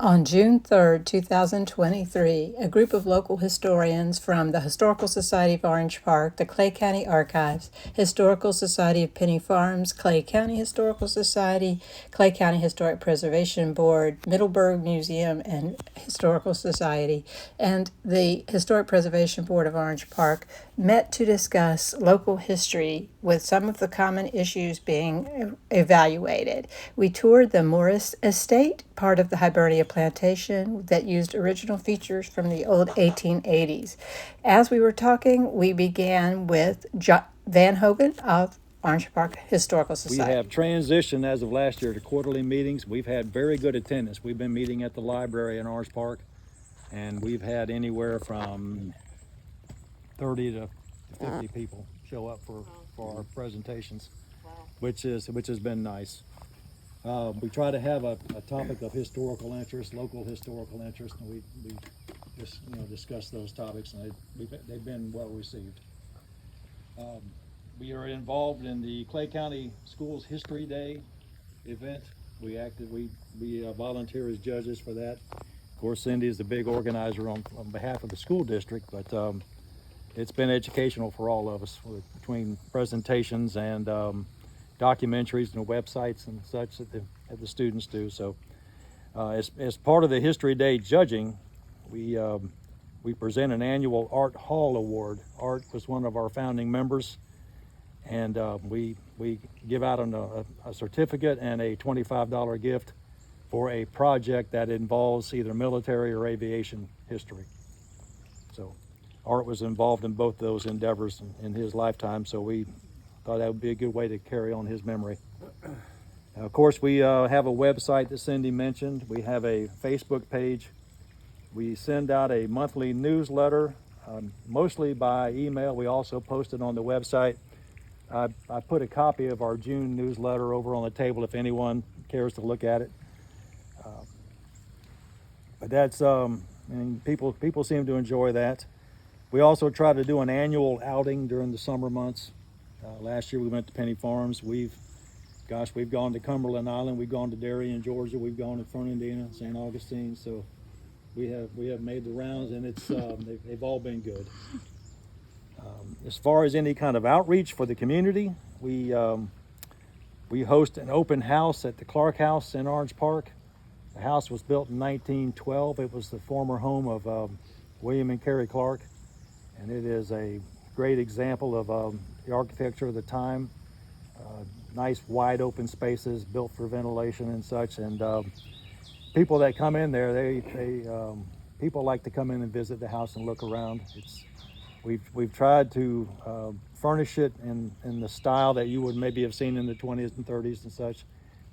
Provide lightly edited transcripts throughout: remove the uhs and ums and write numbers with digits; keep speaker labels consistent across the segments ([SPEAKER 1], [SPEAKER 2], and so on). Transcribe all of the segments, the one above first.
[SPEAKER 1] On June 3rd, 2023, a group of local historians from the Historical Society of Orange Park, the Clay County Archives, Historical Society of Penny Farms, Clay County Historical Society, Clay County Historic Preservation Board, Middleburg Museum and Historical Society, and the Historic Preservation Board of Orange Park met to discuss local history with some of the common issues being evaluated. We toured the Morris Estate, part of the Hibernia plantation that used original features from the old 1880s. As we were talking, we began with Van Hogan of Orange Park Historical
[SPEAKER 2] We
[SPEAKER 1] Society.
[SPEAKER 2] have transitioned as of last year to quarterly meetings. We've had very good attendance. We've been meeting at the library in Orange Park, and we've had anywhere from 30 to 50 people show up for our presentations, which has been nice. We try to have a topic of historical interest, local historical interest, and we just discuss those topics, and they've been well received. We are involved in the Clay County Schools History Day event. We volunteer as judges for that. Of course, Cindy is the big organizer on behalf of the school district, but it's been educational for all of us between presentations and documentaries and websites and such that the students do. So as part of the History Day judging, we present an annual Art Hall Award. Art was one of our founding members, and we give out a certificate and a $25 gift for a project that involves either military or aviation history. So Art was involved in both those endeavors in his lifetime, so we thought that would be a good way to carry on his memory. Of course, we have a website that Cindy mentioned. We have a Facebook page. We send out a monthly newsletter, mostly by email. We also post it on the website. I put a copy of our June newsletter over on the table if anyone cares to look at it. But that's, and people seem to enjoy that. We also try to do an annual outing during the summer months. Last year we went to Penny Farms. We've gone to Cumberland Island. We've gone to Darien, Georgia. We've gone to Fernandina, St. Augustine. So we have made the rounds, and it's they've all been good. As far as any kind of outreach for the community, we host an open house at the Clark House in Orange Park. The house was built in 1912. It was the former home of William and Carrie Clark, and it is a great example of the architecture of the time. Nice wide open spaces built for ventilation and such, and people that come in there, people like to come in and visit the house and look around. We've tried to furnish it in the style that you would maybe have seen in the 20s and 30s and such.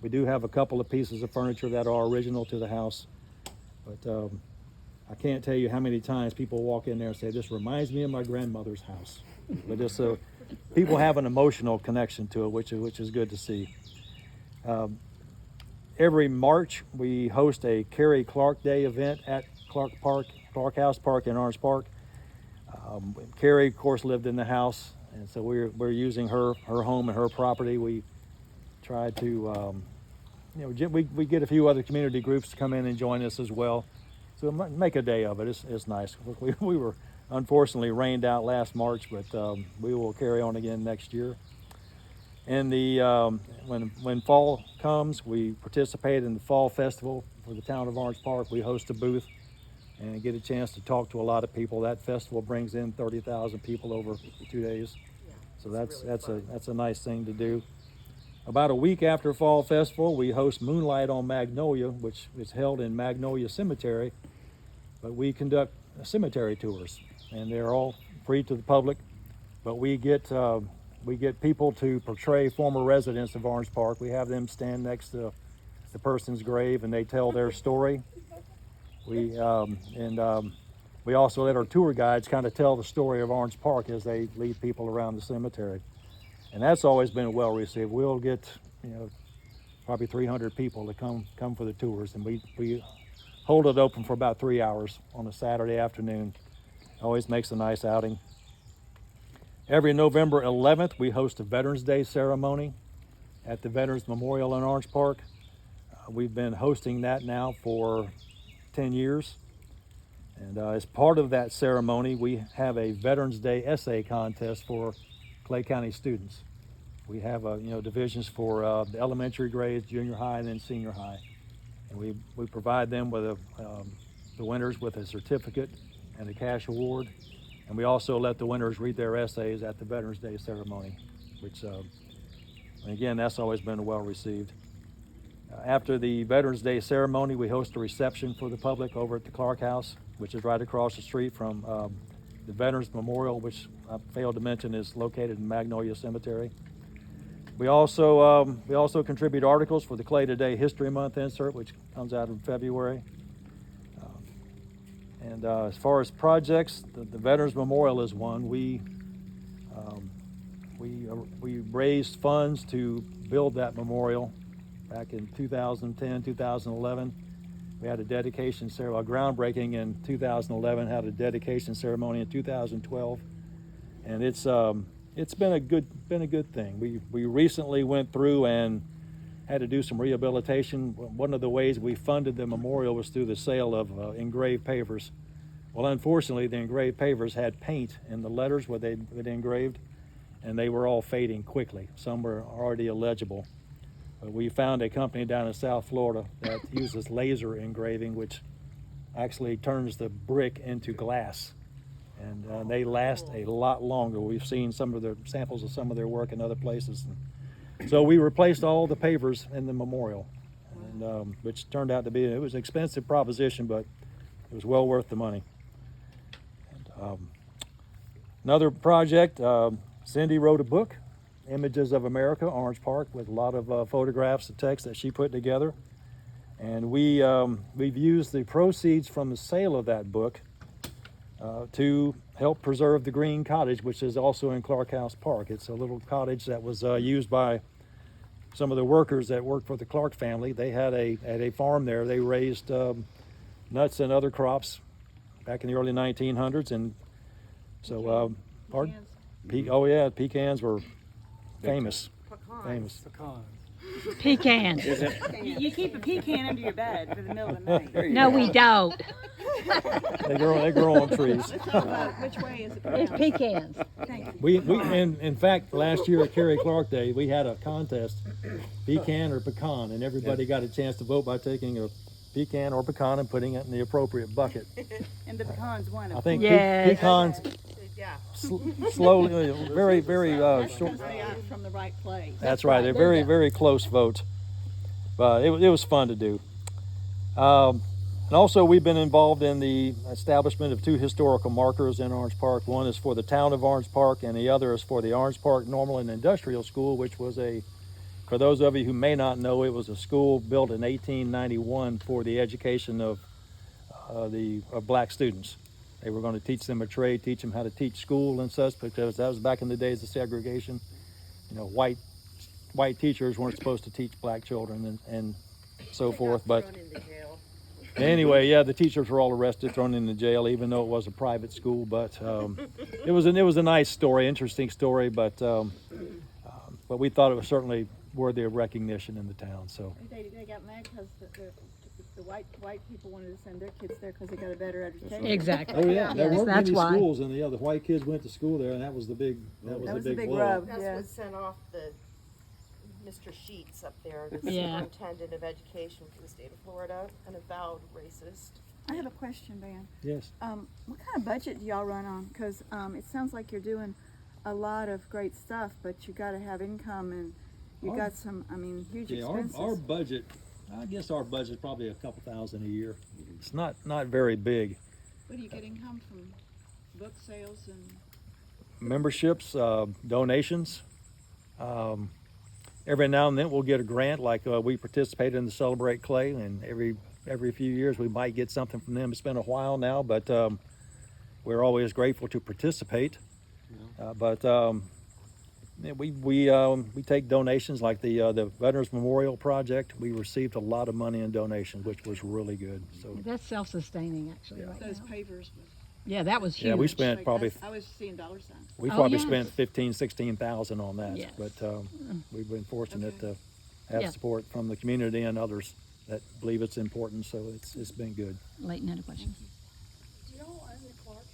[SPEAKER 2] We do have a couple of pieces of furniture that are original to the house, but I can't tell you how many times people walk in there and say, "This reminds me of my grandmother's house." But just people have an emotional connection to it, which is good to see. Every March, we host a Carrie Clark Day event at Clark House Park in Orange Park. Carrie, of course, lived in the house, and so we're using her home and her property. We try to, we get a few other community groups to come in and join us as well. So make a day of it. It's nice. We were unfortunately rained out last March, but we will carry on again next year. And when fall comes, we participate in the Fall Festival for the town of Orange Park. We host a booth and get a chance to talk to a lot of people. That festival brings in 30,000 people over 2 days. So that's a nice thing to do. About a week after Fall Festival, we host Moonlight on Magnolia, which is held in Magnolia Cemetery. But we conduct cemetery tours, and they're all free to the public. But we get people to portray former residents of Orange Park. We have them stand next to the person's grave, and they tell their story. We also let our tour guides kind of tell the story of Orange Park as they lead people around the cemetery. And that's always been well received. We'll get, probably 300 people to come for the tours, and we hold it open for about 3 hours on a Saturday afternoon. Always makes a nice outing. Every November 11th, we host a Veterans Day ceremony at the Veterans Memorial in Orange Park. We've been hosting that now for 10 years. And as part of that ceremony, we have a Veterans Day essay contest for Clay County students. We have divisions for the elementary grades, junior high, and then senior high. And we provide them with the winners with a certificate and a cash award. And we also let the winners read their essays at the Veterans Day ceremony, which, again, that's always been well received. After the Veterans Day ceremony, we host a reception for the public over at the Clark House, which is right across the street from the Veterans Memorial, which I failed to mention is located in Magnolia Cemetery. We also contribute articles for the Clay Today History Month insert, which comes out in February. And as far as projects, the Veterans Memorial is one. We raised funds to build that memorial back in 2010, 2011. We had a dedication ceremony, a groundbreaking in 2011, had a dedication ceremony in 2012, and it's been a good thing. We recently went through and had to do some rehabilitation. One of the ways we funded the memorial was through the sale of engraved pavers. Well, unfortunately, the engraved pavers had paint in the letters where they'd engraved, and they were all fading quickly. Some were already illegible. But we found a company down in South Florida that uses laser engraving, which actually turns the brick into glass. And they last a lot longer. We've seen some of their samples of some of their work in other places. And so we replaced all the pavers in the memorial, and, which turned out to be, it was an expensive proposition, but it was well worth the money. And, another project, Cindy wrote a book, Images of America, Orange Park, with a lot of photographs and text that she put together. And we've used the proceeds from the sale of that book to help preserve the Green Cottage, which is also in Clark House Park. It's a little cottage that was used by some of the workers that worked for the Clark family. They had a farm there. They raised nuts and other crops back in the early 1900s. And so, pecans were famous. Famous.
[SPEAKER 3] Pecans.
[SPEAKER 4] You keep a pecan under your bed for the middle of the night.
[SPEAKER 3] No, we don't.
[SPEAKER 2] They grow on trees.
[SPEAKER 4] Which way is it?
[SPEAKER 3] It's pecans.
[SPEAKER 2] We in fact, last year at Kerry Clark Day, we had a contest, pecan or pecan, and everybody got a chance to vote by taking a pecan or pecan and putting it in the appropriate bucket.
[SPEAKER 4] And the pecans won.
[SPEAKER 2] I think
[SPEAKER 3] Yes.
[SPEAKER 2] pecans slowly, very short.
[SPEAKER 4] They are from the right place.
[SPEAKER 2] That's right. They're very close votes, but it was fun to do. And also, we've been involved in the establishment of 2 historical markers in Orange Park. One is for the town of Orange Park, and the other is for the Orange Park Normal and Industrial School, which was for those of you who may not know, it was a school built in 1891 for the education of black students. They were going to teach them a trade, teach them how to teach school and such, because that was back in the days of segregation. White teachers weren't supposed to teach black children and so forth. But anyway, the teachers were all arrested, thrown into jail, even though it was a private school. But it was a nice story, interesting story. But we thought it was certainly worthy of recognition in the town. So
[SPEAKER 4] They got mad because the white people wanted to send their kids there because they got a better education.
[SPEAKER 3] Exactly.
[SPEAKER 2] oh yeah, there weren't
[SPEAKER 3] that's
[SPEAKER 2] many
[SPEAKER 3] why.
[SPEAKER 2] schools, and the white kids went to school there, and that was the big
[SPEAKER 4] That was the big
[SPEAKER 2] blow.
[SPEAKER 4] rub.
[SPEAKER 5] That's
[SPEAKER 4] Yeah.
[SPEAKER 5] what sent off the Mr. Sheets up there, the
[SPEAKER 3] Yeah.
[SPEAKER 5] superintendent of education for the state of Florida, an avowed racist.
[SPEAKER 4] I have a question, Ben.
[SPEAKER 2] Yes.
[SPEAKER 4] What kind of budget do y'all run on? Because it sounds like you're doing a lot of great stuff, but you got to have income and you got some, huge expenses.
[SPEAKER 2] Our budget, I guess our budget's probably a couple thousand a year. It's not very big.
[SPEAKER 4] What do you get income from? Book sales and
[SPEAKER 2] Memberships, donations. Every now and then we'll get a grant, like we participated in the Celebrate Clay, and every few years we might get something from them. It's been a while now, but we're always grateful to participate. We take donations, like the Veterans Memorial Project. We received a lot of money in donations, which was really good. So
[SPEAKER 3] That's self-sustaining, actually. Right
[SPEAKER 4] those
[SPEAKER 3] now.
[SPEAKER 4] pavers.
[SPEAKER 3] Yeah, that was huge.
[SPEAKER 2] yeah, we spent probably
[SPEAKER 4] I was seeing dollar signs.
[SPEAKER 2] we
[SPEAKER 3] Oh,
[SPEAKER 2] probably
[SPEAKER 3] yes.
[SPEAKER 2] spent 16,000 on that.
[SPEAKER 3] Yes.
[SPEAKER 2] But we've been fortunate
[SPEAKER 4] Okay.
[SPEAKER 2] to have
[SPEAKER 3] Yeah.
[SPEAKER 2] support from the community and others. that believe it's important, so it's been good.
[SPEAKER 3] Leighton had a question.
[SPEAKER 5] Do y'all own the Clark?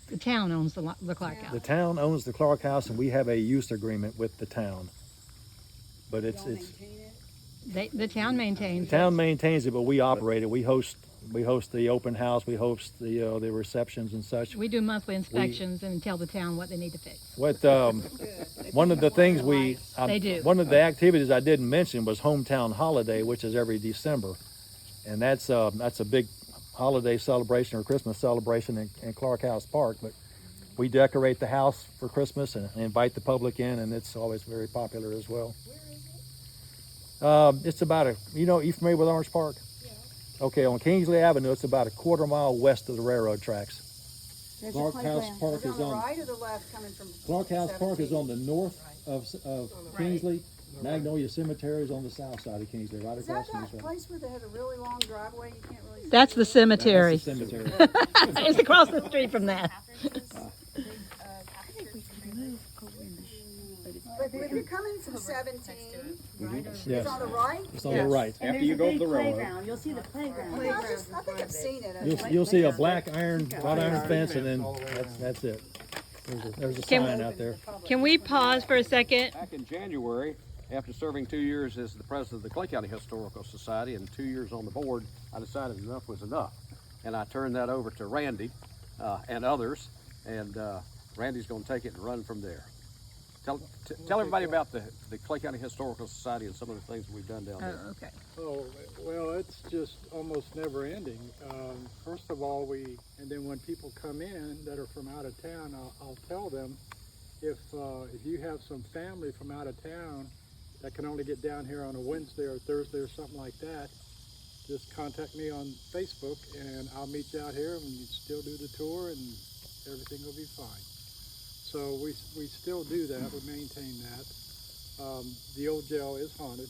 [SPEAKER 3] The town owns the Clark House.
[SPEAKER 2] The town owns the Clark House, and we have a use agreement with the town. But it's
[SPEAKER 3] The town maintains
[SPEAKER 2] the town maintains it, but we operate it. We host the open house. We host the receptions and such.
[SPEAKER 3] We do monthly inspections and tell the town what they need to fix.
[SPEAKER 2] What one of the things
[SPEAKER 3] They do.
[SPEAKER 2] one of the activities I didn't mention was Hometown Holiday, which is every December, and that's a big holiday celebration or Christmas celebration in Clark House Park. But we decorate the house for Christmas and invite the public in, and it's always very popular as well. It's about you familiar with Orange Park? Yeah. Okay, on Kingsley Avenue, it's about a quarter mile west of the railroad tracks.
[SPEAKER 4] There's
[SPEAKER 2] Clark
[SPEAKER 4] a
[SPEAKER 2] House
[SPEAKER 4] playground.
[SPEAKER 2] Park
[SPEAKER 4] Is
[SPEAKER 2] is
[SPEAKER 4] it on
[SPEAKER 2] on-
[SPEAKER 4] the right or the left coming from?
[SPEAKER 2] Clark House Park is
[SPEAKER 4] 17?
[SPEAKER 2] on the north of Kingsley. Magnolia Cemetery is on the south side of Kingsley, right
[SPEAKER 4] Is
[SPEAKER 2] across
[SPEAKER 4] that
[SPEAKER 2] from
[SPEAKER 4] that
[SPEAKER 2] each other.
[SPEAKER 4] place where they had a really long driveway? You can't really. See
[SPEAKER 3] That's the cemetery.
[SPEAKER 2] That's the cemetery.
[SPEAKER 3] It's across the street from that.
[SPEAKER 4] But if you're coming from 17,
[SPEAKER 2] Yes.
[SPEAKER 4] it's on the right.
[SPEAKER 2] It's on the right.
[SPEAKER 4] And
[SPEAKER 6] After you go to the railroad.
[SPEAKER 4] playground. You'll see the playground. I think I've seen it.
[SPEAKER 2] You'll see a black wrought iron fence, and then that's it. There's a sign out there.
[SPEAKER 3] Can we pause for a second?
[SPEAKER 7] Back in January, after serving 2 years as the president of the Clay County Historical Society and 2 years on the board, I decided enough was enough. And I turned that over to Randy and others, and Randy's going to take it and run from there. Tell everybody about the Clay County Historical Society and some of the things we've done down there.
[SPEAKER 3] Oh, okay.
[SPEAKER 8] Oh, well, it's just almost never ending. First of all, and then when people come in that are from out of town, I'll tell them, if you have some family from out of town that can only get down here on a Wednesday or Thursday or something like that, just contact me on Facebook and I'll meet you out here and you still do the tour and everything will be fine. So we still do that, we maintain that. The old jail is haunted.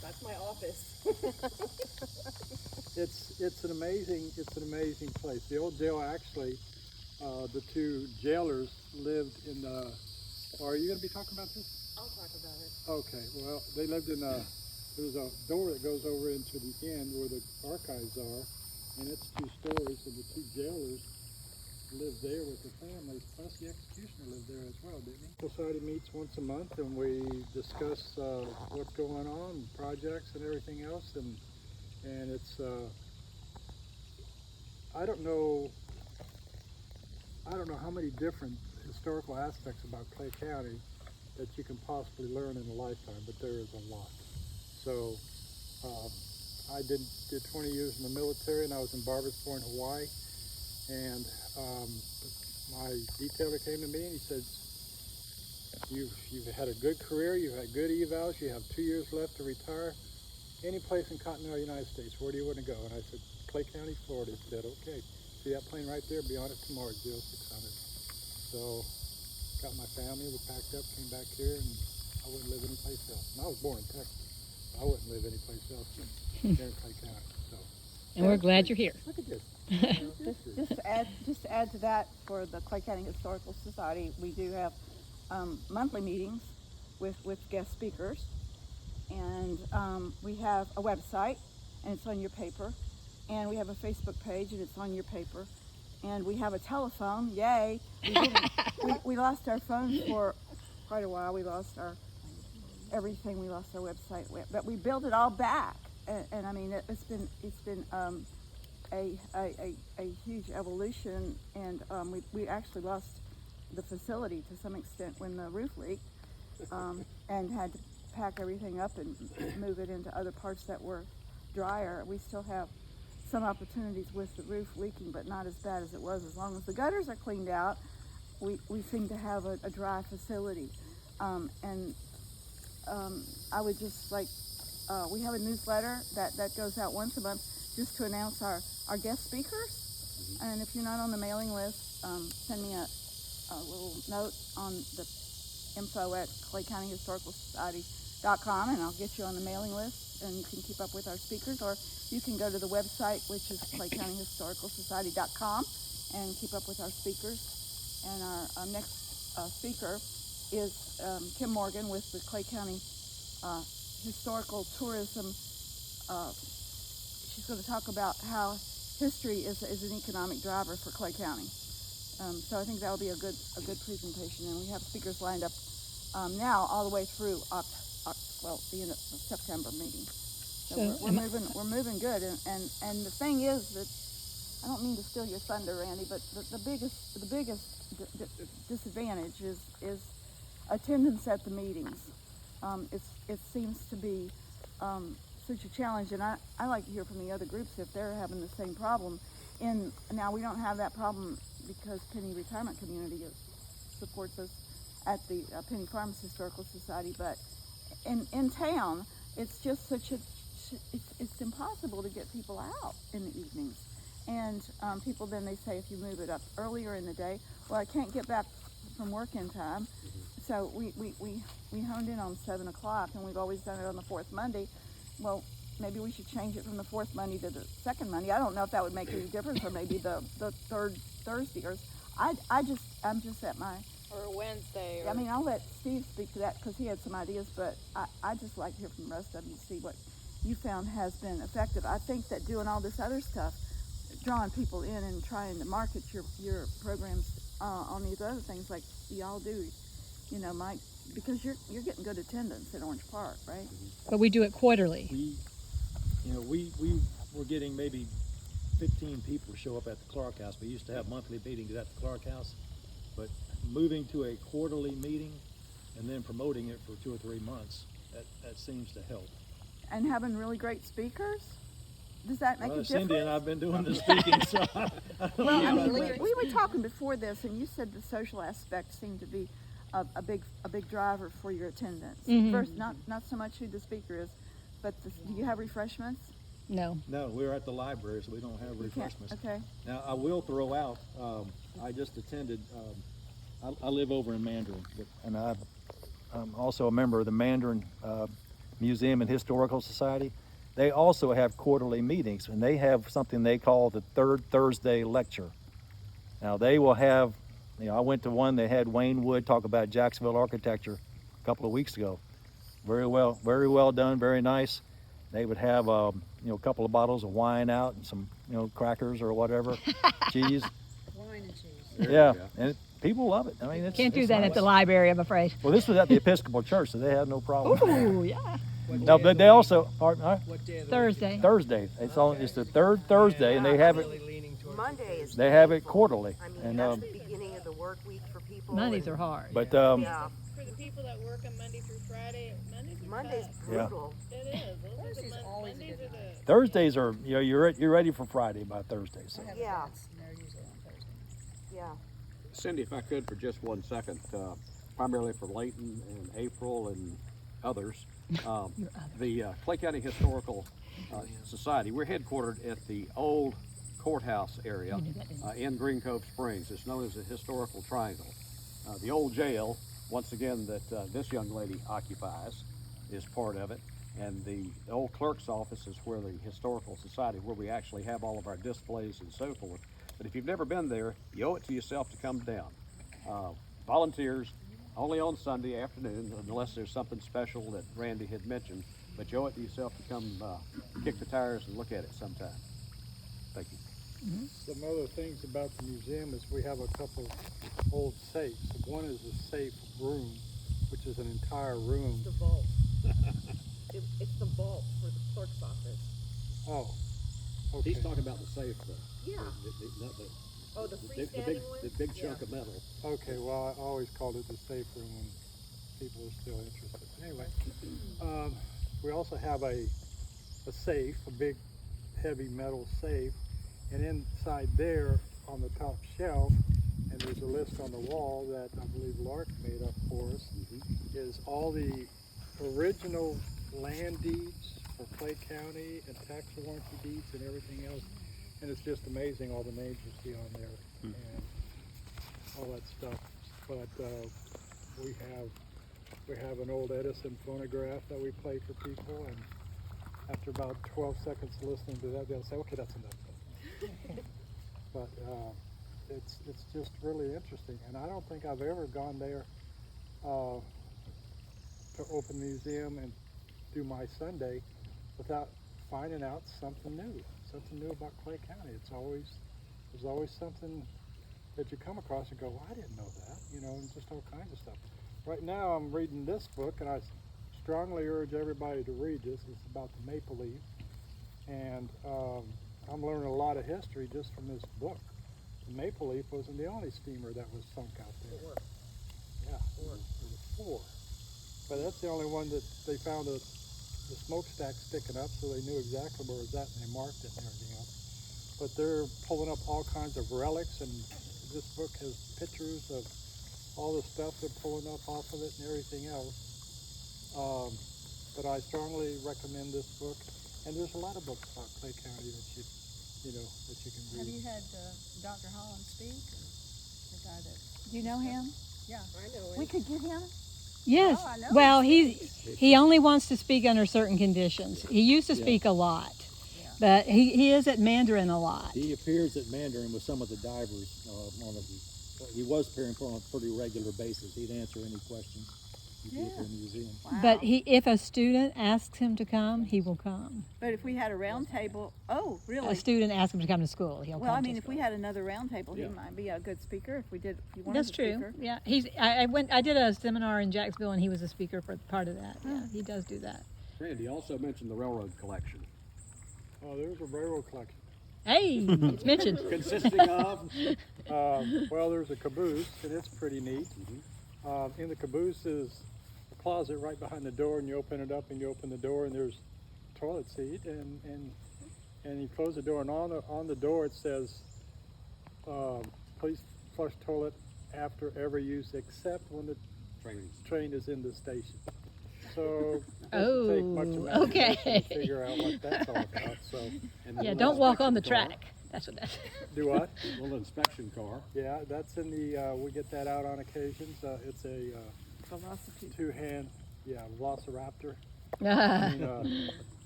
[SPEAKER 5] That's my office.
[SPEAKER 8] It's an amazing place. The old jail actually, the two jailers lived in the, are you gonna be talking about this?
[SPEAKER 5] I'll talk about it.
[SPEAKER 8] Okay, well, they lived in there's a door that goes over into the end where the archives are, and it's 2 stories, and the 2 jailers lived there with the families, plus the executioner lived there as well, didn't he? Society meets once a month and we discuss what's going on, projects and everything else, and it's I don't know how many different historical aspects about Clay County that you can possibly learn in a lifetime, but there is a lot. So I did 20 years in the military, and I was in Barbers Point, Hawaii. And my detailer came to me and he said, you've had a good career, you've had good evals, you have 2 years left to retire. Any place in continental United States, where do you want to go? And I said, Clay County, Florida. He said, okay. See that plane right there? Be on it tomorrow at 0600. So got my family, we packed up, came back here, and I wouldn't live anyplace else. And I was born in Texas. I wouldn't live anyplace else than here in Clay County. So.
[SPEAKER 3] And we're glad you're here.
[SPEAKER 8] Look at this.
[SPEAKER 4] Just to add to that, for the Clay County Historical Society, we do have monthly meetings with guest speakers, and we have a website, and it's on your paper, and we have a Facebook page, and it's on your paper, and we have a telephone. Yay! We lost our phones for quite a while. We lost our everything. We lost our website, but we built it all back, and I mean it's been a huge evolution, and we actually lost the facility to some extent when the roof leaked, and had to pack everything up and move it into other parts that were drier. We still have some opportunities with the roof leaking, but not as bad as it was. As long as the gutters are cleaned out, we seem to have a dry facility. And I would just like, we have a newsletter that goes out once a month just to announce our guest speakers. And if you're not on the mailing list, send me a little note on the info at claycountyhistoricalsociety.com, and I'll get you on the mailing list, and you can keep up with our speakers, or you can go to the website, which is claycountyhistoricalsociety.com, and keep up with our speakers. And our next speaker is Kim Morgan with the Clay County historical tourism. She's going to talk about how history is an economic driver for Clay County. So I think that'll be a good presentation, and we have speakers lined up now all the way through the end of the September meeting. So we're moving good, and the thing is that I don't mean to steal your thunder, Randy, but the biggest disadvantage is attendance at the meetings. It seems to be such a challenge, and I like to hear from the other groups if they're having the same problem. Now we don't have that problem because Penny Retirement Community supports us at the Penny Farms Historical Society, but in town it's just it's impossible to get people out in the evenings. And people then they say if you move it up earlier in the day, well, I can't get back from work in time. So we honed in on 7 o'clock, and we've always done it on the fourth Monday. Well, maybe we should change it from the fourth Monday to the second Monday. I don't know if that would make any difference, or maybe the third Thursday. Or I'm just at my.
[SPEAKER 5] Or Wednesday.
[SPEAKER 4] I mean, I'll let Steve speak to that because he had some ideas, but I just like to hear from the rest of you to see what you found has been effective. I think that doing all this other stuff, drawing people in and trying to market your programs on these other things like y'all do, Mike, because you're getting good attendance at Orange Park, right?
[SPEAKER 3] But we do it quarterly.
[SPEAKER 2] We were getting maybe 15 people to show up at the Clark House. We used to have monthly meetings at the Clark House, but moving to a quarterly meeting and then promoting it for 2 or 3 months, that seems to help.
[SPEAKER 4] And having really great speakers? Does that make a difference?
[SPEAKER 2] Cindy and I've been doing the speaking, so
[SPEAKER 4] well, I mean, we were talking before this, and you said the social aspect seemed to be a big driver for your attendance.
[SPEAKER 3] Mm-hmm.
[SPEAKER 4] First, not so much who the speaker is, but do you have refreshments?
[SPEAKER 3] No.
[SPEAKER 2] No, we're at the library, so we don't have refreshments.
[SPEAKER 4] Okay.
[SPEAKER 2] Now, I will throw out, I just attended, I live over in Mandarin, and I'm also a member of the Mandarin Museum and Historical Society. They also have quarterly meetings, and they have something they call the Third Thursday Lecture. Now, they will have, I went to one, they had Wayne Wood talk about Jacksonville architecture a couple of weeks ago. Very well done, very nice. They would have, a couple of bottles of wine out and some, crackers or whatever, cheese.
[SPEAKER 6] Wine and cheese.
[SPEAKER 2] Yeah, and people love it. I mean,
[SPEAKER 3] Can't do that
[SPEAKER 2] nice.
[SPEAKER 3] at the library, I'm afraid.
[SPEAKER 2] Well, this was at the Episcopal Church, so they had no problem.
[SPEAKER 3] Ooh, yeah.
[SPEAKER 2] No, but they also,
[SPEAKER 6] What day of the
[SPEAKER 3] Thursday.
[SPEAKER 2] Thursday. It's the third Thursday, and they have it.
[SPEAKER 9] Monday is.
[SPEAKER 2] They have it
[SPEAKER 9] painful.
[SPEAKER 2] quarterly,
[SPEAKER 9] I mean,
[SPEAKER 2] and
[SPEAKER 9] that's the beginning of the work week for people.
[SPEAKER 3] Mondays
[SPEAKER 9] and-
[SPEAKER 3] are hard.
[SPEAKER 2] but
[SPEAKER 9] Yeah,
[SPEAKER 5] For the people that work on Monday through Friday,
[SPEAKER 9] Monday's
[SPEAKER 2] Yeah.
[SPEAKER 9] brutal.
[SPEAKER 5] It is.
[SPEAKER 6] Thursday's always a
[SPEAKER 5] Mondays
[SPEAKER 6] good
[SPEAKER 5] are the.
[SPEAKER 2] Thursdays are you're ready for Friday by Thursday. So
[SPEAKER 6] I have
[SPEAKER 9] Yeah.
[SPEAKER 6] events, and they're usually on Thursday.
[SPEAKER 9] Yeah.
[SPEAKER 7] Cindy, if I could for just 1 second, primarily for Leighton and April and others, the Clay County Historical Society, we're headquartered at the old courthouse area in Green Cove Springs. It's known as the Historical Triangle. The old jail, once again, that this young lady occupies, is part of it. And the old clerk's office is where the Historical Society, where we actually have all of our displays and so forth. But if you've never been there, you owe it to yourself to come down. Volunteers only on Sunday afternoon, unless there's something special that Randy had mentioned. But you owe it to yourself to come kick the tires and look at it sometime. Thank you.
[SPEAKER 8] Some other things about the museum is we have a couple old safes. One is a safe room, which is an entire room.
[SPEAKER 5] The vault. It's the vault for the clerk's office.
[SPEAKER 8] Oh, okay.
[SPEAKER 7] He's talking about the safe, though.
[SPEAKER 5] Yeah. Oh, the freestanding one?
[SPEAKER 7] The big chunk of metal.
[SPEAKER 8] Okay, well, I always called it the safe room when people are still interested. Anyway, we also have a safe, a big, heavy metal safe, and inside there on the top shelf, and there's a list on the wall that I believe Lark made up for us, is all the original land deeds for Clay County and tax warranty deeds and everything else. And it's just amazing all the names you see on there and all that stuff. But we have an old Edison phonograph that we play for people, and after about 12 seconds of listening to that, they'll say, okay, that's enough. But it's just really interesting, and I don't think I've ever gone there to open the museum and do my Sunday without finding out something new about Clay County. There's always something that you come across and go, well, I didn't know that, you know, and just all kinds of stuff. Right now I'm reading this book, and I strongly urge everybody to read this. It's about the maple leaf, and I'm learning a lot of history just from this book. The Maple Leaf wasn't the only steamer that was sunk out there. Yeah, there were 4. But that's the only one that they found the smokestack sticking up, so they knew exactly where it was at, and they marked it and everything else. But they're pulling up all kinds of relics, and this book has pictures of all the stuff they're pulling up off of it and everything else. But I strongly recommend this book, and there's a lot of books about Clay County that you know that you can read.
[SPEAKER 6] Have you had Dr. Holland speak? The guy that,
[SPEAKER 4] Do you know him?
[SPEAKER 6] yeah.
[SPEAKER 5] I know it.
[SPEAKER 4] We could get him.
[SPEAKER 3] Yes.
[SPEAKER 4] Oh, I know
[SPEAKER 3] Well,
[SPEAKER 4] he
[SPEAKER 3] he only wants to speak under certain conditions. He used to speak a lot, but he is at Mandarin a lot.
[SPEAKER 2] He appears at Mandarin with some of the divers he was appearing on a pretty regular basis. He'd answer any questions you'd get in the museum.
[SPEAKER 4] Wow.
[SPEAKER 3] But if a student asks him to come, he will come.
[SPEAKER 4] But if we had a round table, oh, really?
[SPEAKER 3] A student asks him to come to school, he'll
[SPEAKER 4] Well,
[SPEAKER 3] come
[SPEAKER 4] I mean,
[SPEAKER 3] to
[SPEAKER 4] if
[SPEAKER 3] school.
[SPEAKER 4] we had another round table, he
[SPEAKER 2] Yeah.
[SPEAKER 4] might be a good speaker. If you wanted
[SPEAKER 3] That's
[SPEAKER 4] a
[SPEAKER 3] true.
[SPEAKER 4] speaker.
[SPEAKER 3] Yeah, I did a seminar in Jacksonville, and he was a speaker for part of that. Yeah, he does do that.
[SPEAKER 7] Randy also mentioned the railroad collection.
[SPEAKER 8] Oh, there's a railroad collection.
[SPEAKER 3] Hey, it's mentioned.
[SPEAKER 7] Consisting of?
[SPEAKER 8] Well, there's a caboose, and it's pretty neat. In the caboose is a closet right behind the door, and you open it up, and you open the door, and there's a toilet seat, and you close the door, and on the door it says, please flush toilet after every use except when the train is in the station. So it doesn't take much imagination to figure out what that's all about. So
[SPEAKER 3] Yeah, don't walk on the track. That's what that's.
[SPEAKER 8] do what?
[SPEAKER 7] Little inspection car.
[SPEAKER 8] Yeah, that's in the, we get that out on occasions. It's a
[SPEAKER 4] Philosophy.
[SPEAKER 8] two-hand, velociraptor.
[SPEAKER 3] Ah.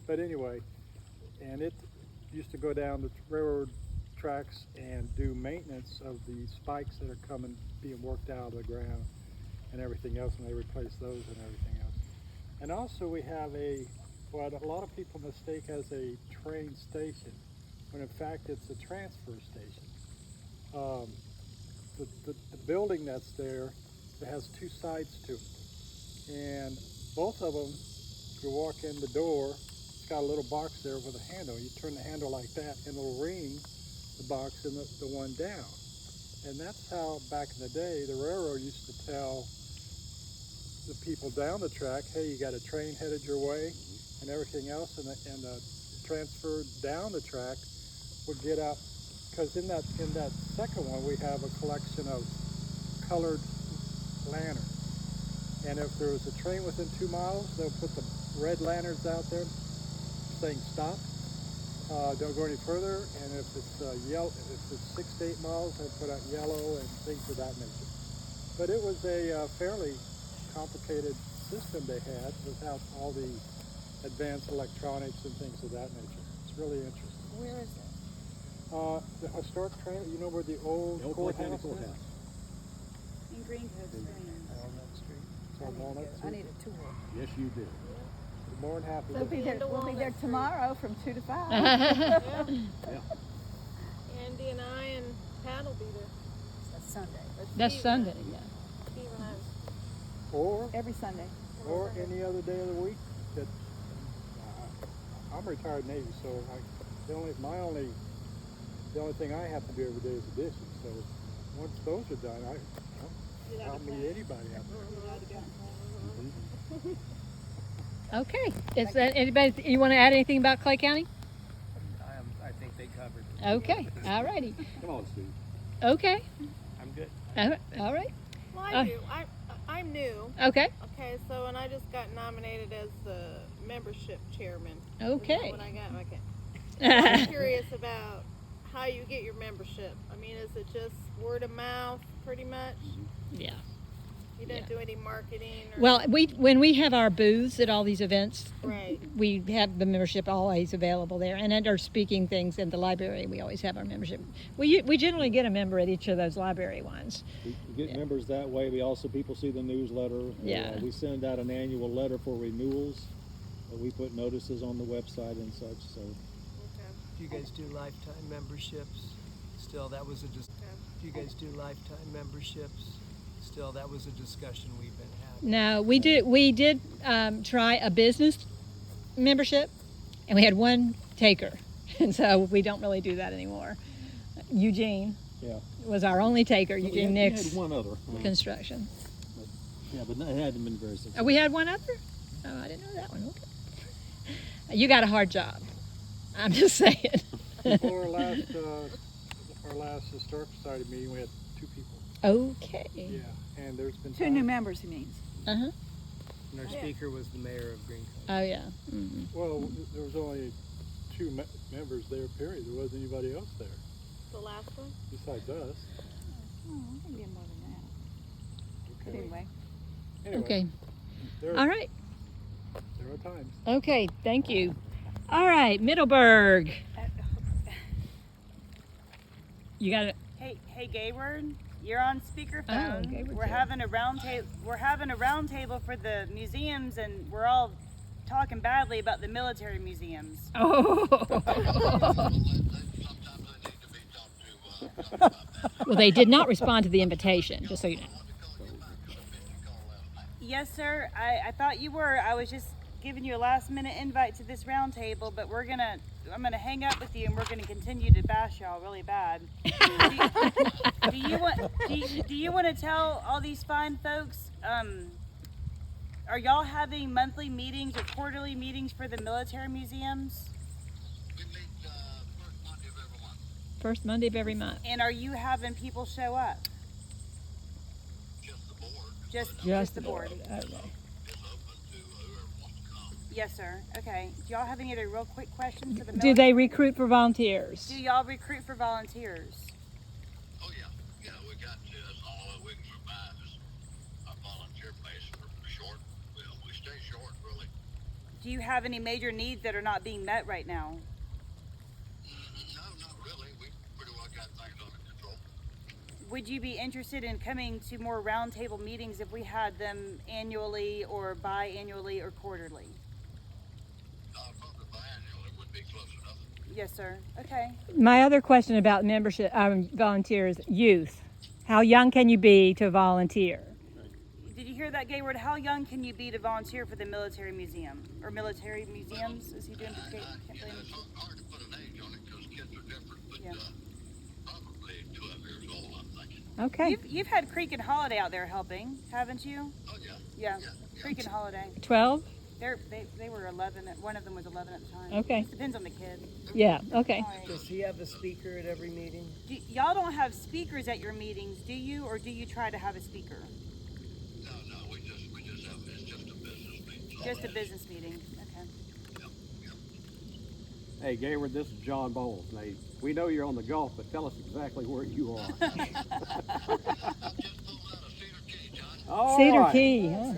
[SPEAKER 8] But anyway, and it used to go down the railroad tracks and do maintenance of the spikes that are being worked out of the ground and everything else, and they replace those and everything else. And also we have what a lot of people mistake as a train station, when in fact it's a transfer station. The building that's there, it has 2 sides to it, and both of them, you walk in the door, it's got a little box there with a handle. You turn the handle like that, and it'll ring the box and the one down. And that's how back in the day the railroad used to tell the people down the track, hey, you got a train headed your way and everything else, and the transfer down the track would get out, because in that second one we have a collection of colored lanterns, and if there was a train within 2 miles, they'll put the red lanterns out there saying stop, don't go any further, and if it's if it's 6 to 8 miles, they'll put out yellow and things of that nature. But it was a fairly complicated system they had without all the advanced electronics and things of that nature. It's really interesting.
[SPEAKER 4] Where is it?
[SPEAKER 8] The historic train, you know where the old courthouse is?
[SPEAKER 6] In Greenwood Street.
[SPEAKER 8] Walnut Street. It's on Walnut
[SPEAKER 6] I
[SPEAKER 8] Street.
[SPEAKER 6] need a tour.
[SPEAKER 7] Yes, you did.
[SPEAKER 8] More than happy.
[SPEAKER 4] We'll be there tomorrow from 2 to 5.
[SPEAKER 7] Yeah.
[SPEAKER 5] Andy and I and Pat will be there.
[SPEAKER 6] That's Sunday.
[SPEAKER 3] That's Sunday. Yeah.
[SPEAKER 5] Steve and I.
[SPEAKER 8] Or
[SPEAKER 4] Every Sunday.
[SPEAKER 8] any other day of the week. That I'm retired Navy, so the only thing I have to do every day is the dishes. So once those are done, I'll meet anybody out there.
[SPEAKER 3] Okay. Is that anybody? You want to add anything about Clay County?
[SPEAKER 10] I think they covered it.
[SPEAKER 3] Okay. All righty.
[SPEAKER 7] Come on, Steve.
[SPEAKER 3] Okay.
[SPEAKER 10] I'm good.
[SPEAKER 3] All right.
[SPEAKER 5] Well, I do. I'm new.
[SPEAKER 3] Okay.
[SPEAKER 5] Okay, so and I just got nominated as the membership chairman.
[SPEAKER 3] Okay.
[SPEAKER 5] Is that what I got? Okay. I'm curious about how you get your membership. I mean, is it just word of mouth, pretty much?
[SPEAKER 3] Yeah.
[SPEAKER 5] You don't do any marketing? Or
[SPEAKER 3] Well, when we have our booths at all these events,
[SPEAKER 5] right.
[SPEAKER 3] we have the membership always available there. And at our speaking things in the library, we always have our membership. We generally get a member at each of those library ones.
[SPEAKER 2] We get members that way. People see the newsletter.
[SPEAKER 3] Yeah.
[SPEAKER 2] We send out an annual letter for renewals. We put notices on the website and such, so.
[SPEAKER 10] Do you guys do lifetime memberships? Still, that was a do you guys do lifetime memberships? Still, that was a discussion we've been having.
[SPEAKER 3] No, we did try a business membership, and we had one taker, and so we don't really do that anymore. Eugene was our only taker. Eugene Nix.
[SPEAKER 2] We had one other.
[SPEAKER 3] Construction.
[SPEAKER 2] Yeah, but it hadn't been very successful.
[SPEAKER 3] Oh, we had one other? Oh, I didn't know that one. Okay. You got a hard job. I'm just saying.
[SPEAKER 8] Before our last historic society meeting, we had 2 people.
[SPEAKER 3] Okay.
[SPEAKER 8] Yeah, and there's been
[SPEAKER 4] 2 new members, he means.
[SPEAKER 3] Uh-huh.
[SPEAKER 10] And our speaker was the mayor of Green Cove.
[SPEAKER 3] Oh, yeah. Mm-hmm.
[SPEAKER 8] Well, there was only 2 members there, period. There wasn't anybody else there
[SPEAKER 5] The last one?
[SPEAKER 8] besides us.
[SPEAKER 4] Oh, I think we had more than that. But anyway.
[SPEAKER 3] Okay.
[SPEAKER 8] There,
[SPEAKER 3] All right.
[SPEAKER 8] There are times.
[SPEAKER 3] Okay, thank you. All right, Middleburg. You got it.
[SPEAKER 11] Hey, Gayward, you're on speakerphone.
[SPEAKER 3] Gayward's
[SPEAKER 11] We're
[SPEAKER 3] here.
[SPEAKER 11] having a round table for the museums, and we're all talking badly about the military museums.
[SPEAKER 3] Oh. Well, they did not respond to the invitation, just so you know.
[SPEAKER 11] Yes, sir. I thought you were. I was just giving you a last-minute invite to this round table, but I'm gonna hang up with you, and we're gonna continue to bash y'all really bad. Do you want to tell all these fine folks? Are y'all having monthly meetings or quarterly meetings for the military museums?
[SPEAKER 12] We meet first Monday of every month.
[SPEAKER 3] First Monday of every month.
[SPEAKER 11] And are you having people show up?
[SPEAKER 12] Just the board.
[SPEAKER 11] Just the board.
[SPEAKER 3] Okay.
[SPEAKER 12] It's open to whoever wants to come.
[SPEAKER 11] Yes, sir. Okay. Do y'all have any other real quick questions for the
[SPEAKER 3] Do
[SPEAKER 11] military?
[SPEAKER 3] they recruit for volunteers?
[SPEAKER 11] Do y'all recruit for volunteers?
[SPEAKER 12] Oh yeah. Yeah, we got that's all that we can survive is our volunteer base. We're short. We stay short really.
[SPEAKER 11] Do you have any major needs that are not being met right now?
[SPEAKER 12] No, not really. We pretty well got things under control.
[SPEAKER 11] Would you be interested in coming to more roundtable meetings if we had them annually or biannually or quarterly?
[SPEAKER 12] Probably biannually would be close enough.
[SPEAKER 11] Yes, sir. Okay.
[SPEAKER 3] My other question about membership, volunteers, youth. How young can you be to volunteer?
[SPEAKER 11] Did you hear that, Gayward? How young can you be to volunteer for the military museum or military museums? Is he doing the
[SPEAKER 12] It's hard to put an age on it because kids are different, but
[SPEAKER 11] Yeah.
[SPEAKER 12] Probably 12 years old, I'm thinking.
[SPEAKER 3] Okay.
[SPEAKER 11] You've had Creek and Holiday out there helping, haven't you?
[SPEAKER 12] Oh yeah.
[SPEAKER 11] Yeah. Creek and Holiday.
[SPEAKER 3] 12?
[SPEAKER 11] They were 11. One of them was 11 at the time.
[SPEAKER 3] Okay.
[SPEAKER 11] It depends on the kid.
[SPEAKER 3] Yeah, okay.
[SPEAKER 11] All right.
[SPEAKER 10] Does he have a speaker at every meeting?
[SPEAKER 11] Y'all don't have speakers at your meetings, do you? Or do you try to have a speaker?
[SPEAKER 12] No, we just have it's just a business meeting.
[SPEAKER 11] Just a business meeting. Okay.
[SPEAKER 7] Hey, Gayward, this is John Bowles. Now, we know you're on the Gulf, but tell us exactly where you are.
[SPEAKER 12] Just pulled out of Cedar Key, John.
[SPEAKER 7] All
[SPEAKER 3] Cedar
[SPEAKER 7] right.
[SPEAKER 3] Key, huh?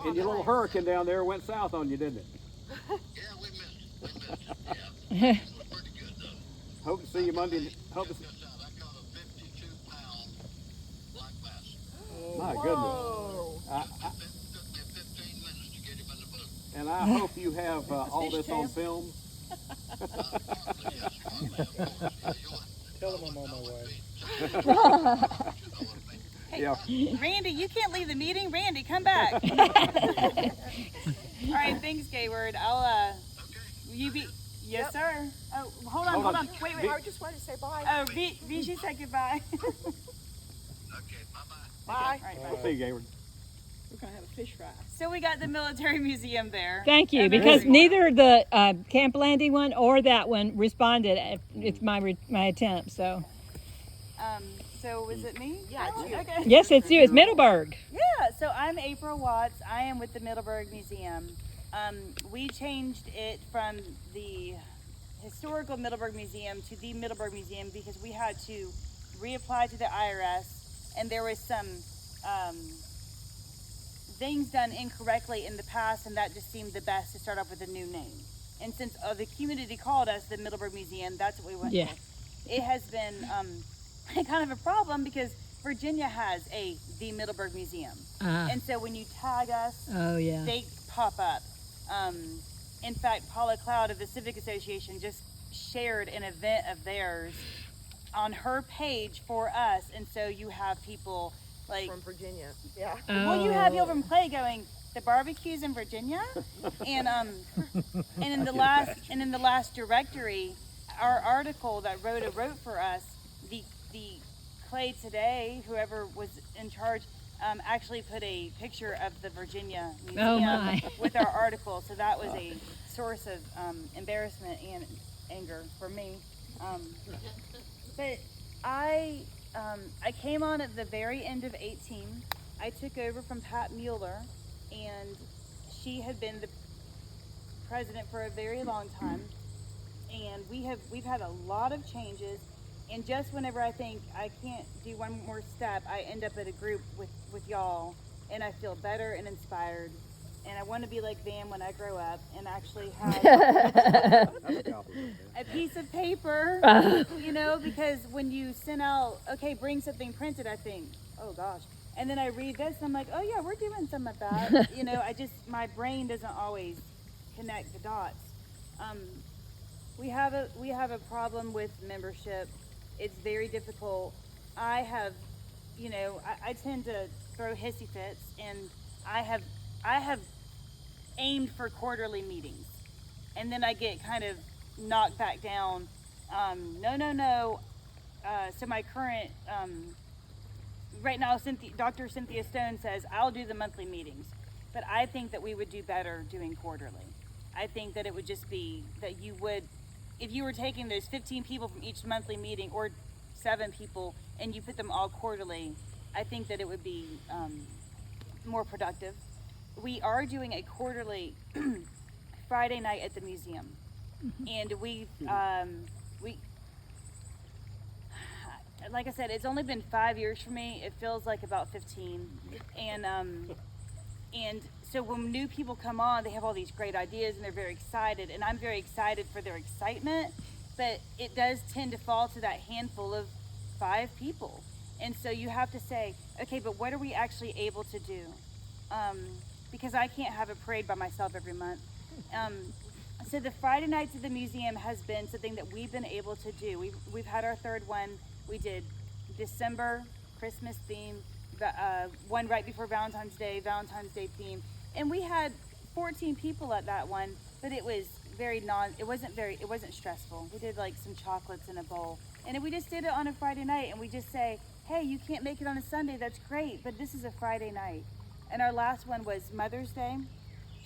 [SPEAKER 7] And your little hurricane down there went south on you, didn't it?
[SPEAKER 12] Yeah, we missed it. Yeah. It was pretty good though.
[SPEAKER 7] Hope to see you Monday. Hope to see.
[SPEAKER 12] Check this out. I caught a 52-pound black bass.
[SPEAKER 7] My goodness.
[SPEAKER 12] Took me 15 minutes to get him in the boat.
[SPEAKER 7] And I hope you have all this on film.
[SPEAKER 8] Tell them I'm on my way.
[SPEAKER 7] Yeah.
[SPEAKER 11] Randy, you can't leave the meeting. Randy, come back. All right, thanks, Gayward. I'll you be. Yes, sir. Oh, hold on. Wait.
[SPEAKER 9] I just wanted to say bye.
[SPEAKER 11] Oh, Bijou said goodbye.
[SPEAKER 12] Okay, bye-bye.
[SPEAKER 9] Bye.
[SPEAKER 11] All right, bye.
[SPEAKER 7] We'll see you, Gayward.
[SPEAKER 6] We're gonna have a fish fry.
[SPEAKER 11] So we got the military museum there.
[SPEAKER 3] Thank you, because neither the Camp Landing one or that one responded with my attempt, so.
[SPEAKER 11] So was it me?
[SPEAKER 9] Yeah, it's you.
[SPEAKER 11] Okay.
[SPEAKER 3] Yes, it's you. It's Middleburg.
[SPEAKER 11] Yeah, so I'm April Watts. I am with the Middleburg Museum. We changed it from the historical Middleburg Museum to the Middleburg Museum because we had to reapply to the IRS, and there was some things done incorrectly in the past, and that just seemed the best to start off with a new name. And since the community called us the Middleburg Museum, that's what we went with. It has been kind of a problem because Virginia has the Middleburg Museum. And so when you tag us,
[SPEAKER 3] Oh, yeah.
[SPEAKER 11] they pop up. in fact, Paula Cloud of the Civic Association just shared an event of theirs on her page for us, and so you have people like
[SPEAKER 9] From Virginia, yeah.
[SPEAKER 11] well, you have people from Clay going, the barbecues in Virginia, and in the last directory, our article that Rhoda wrote for us, the Clay Today, whoever was in charge, actually put a picture of the Virginia Museum with our article, so that was a source of embarrassment and anger for me. But I came on at the very end of 18. I took over from Pat Mueller, and she had been the president for a very long time. And we've had a lot of changes. And just whenever I think I can't do one more step, I end up at a group with y'all, and I feel better and inspired. And I want to be like Van when I grow up and actually have a piece of paper, you know, because when you send out, okay, bring something printed, I think, oh gosh. And then I read this and I'm like, oh yeah, we're doing some of that. You know, my brain doesn't always connect the dots. We have a problem with membership. It's very difficult. I have, you know, I tend to throw hissy fits, and I have aimed for quarterly meetings, and then I get kind of knocked back down. No. So my current, right now, Dr. Cynthia Stone says, I'll do the monthly meetings, but I think that we would do better doing quarterly. I think that it would just be that you would, if you were taking those 15 people from each monthly meeting, or 7 people, and you put them all quarterly, I think that it would be more productive. We are doing a quarterly Friday night at the museum, and we like I said, it's only been 5 years for me. It feels like about 15, and so when new people come on, they have all these great ideas and they're very excited, and I'm very excited for their excitement, but it does tend to fall to that handful of 5 people, and so you have to say, okay, but what are we actually able to do? Because I can't have a parade by myself every month. So the Friday nights at the museum has been something that we've been able to do. We've had our 3rd one. We did December, Christmas theme, one right before Valentine's Day theme. And we had 14 people at that one, but it was it wasn't stressful. We did like some chocolates in a bowl. And we just did it on a Friday night, and we just say, hey, you can't make it on a Sunday, that's great, but this is a Friday night. And our last one was Mother's Day.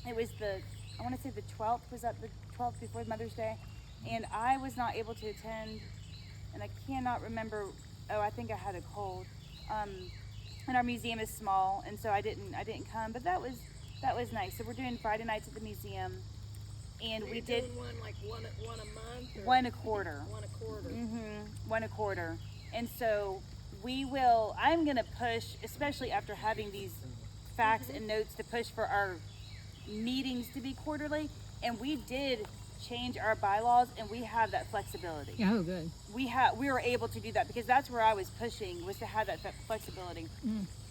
[SPEAKER 11] It was I want to say the 12th, was that the 12th before Mother's Day? And I was not able to attend, and I cannot remember, I think I had a cold. And our museum is small, and so I didn't come, but that was nice. So we're doing Friday nights at the museum, and we did
[SPEAKER 5] one like one a month, or
[SPEAKER 11] one a quarter. One a quarter. And so I'm going to push, especially after having these facts and notes, to push for our meetings to be quarterly. And we did change our bylaws, and we have that flexibility.
[SPEAKER 3] Oh, good.
[SPEAKER 11] We were able to do that, because that's where I was pushing, was to have that flexibility.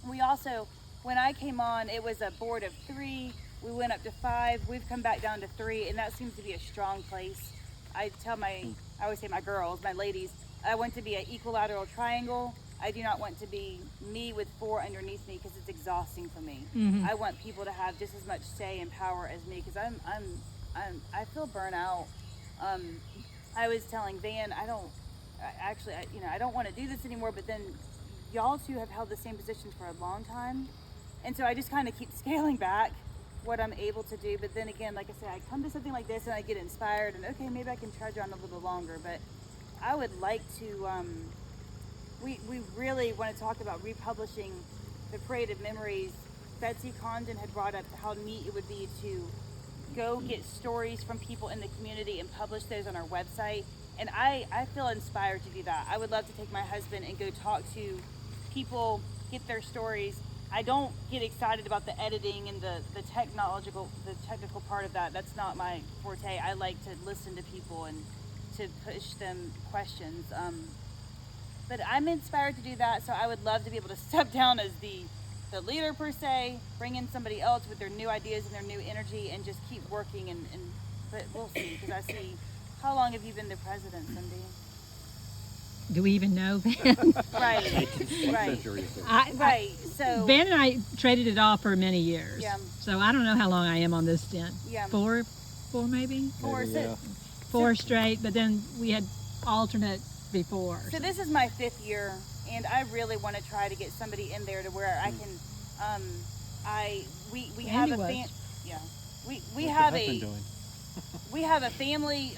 [SPEAKER 11] We also, when I came on, it was a board of 3. We went up to 5. We've come back down to 3, and that seems to be a strong place. I always say my girls, my ladies, I want to be an equilateral triangle. I do not want to be me with 4 underneath me, because it's exhausting for me. I want people to have just as much say and power as me, because I feel burnout. I was telling Van, I don't want to do this anymore, but then y'all 2 have held the same positions for a long time, and so I just kind of keep scaling back what I'm able to do. But then again, like I said, I come to something like this and I get inspired, and okay, maybe I can trudge on a little longer. But I would like to, we really want to talk about republishing the Parade of Memories. Betsy Condon had brought up how neat it would be to go get stories from people in the community and publish those on our website. And I feel inspired to do that. I would love to take my husband and go talk to people, get their stories. I don't get excited about the editing and the technical part of that. That's not my forte. I like to listen to people and to push them questions. But I'm inspired to do that, so I would love to be able to step down as the leader per se, bring in somebody else with their new ideas and their new energy, and just keep working and but we'll see, because I see, how long have you been the president, Cindy?
[SPEAKER 3] Do we even know Ben?
[SPEAKER 11] Right, right, so.
[SPEAKER 3] Ben and I traded it off for many years.
[SPEAKER 11] Yeah.
[SPEAKER 3] So I don't know how long I am on this stint.
[SPEAKER 11] Yeah.
[SPEAKER 3] Four maybe? Four straight, but then we had alternate before.
[SPEAKER 11] So this is my 5th year, and I really want to try to get somebody in there to where I can, we have a we have a family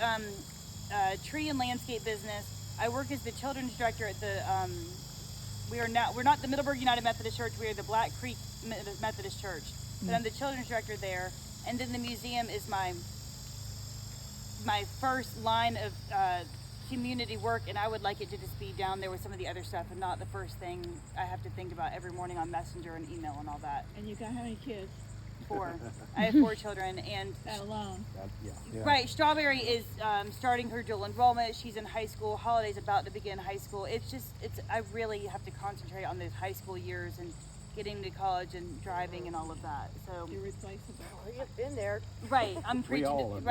[SPEAKER 11] tree and landscape business. I work as the children's director at the we're not the Middleburg United Methodist Church, we are the Black Creek Methodist Church, but I'm the children's director there. And then the museum is my first line of community work, and I would like it to just be down there with some of the other stuff and not the first thing I have to think about every morning on Messenger and email and all that.
[SPEAKER 5] And you got how many kids?
[SPEAKER 11] 4. I have 4 children, and
[SPEAKER 5] That alone.
[SPEAKER 11] right, Strawberry is starting her dual enrollment. She's in high school. Holiday's about to begin high school. I really have to concentrate on those high school years and getting to college and driving and all of that. So
[SPEAKER 5] You're replaceable.
[SPEAKER 9] You've been there.
[SPEAKER 11] right, I'm preaching.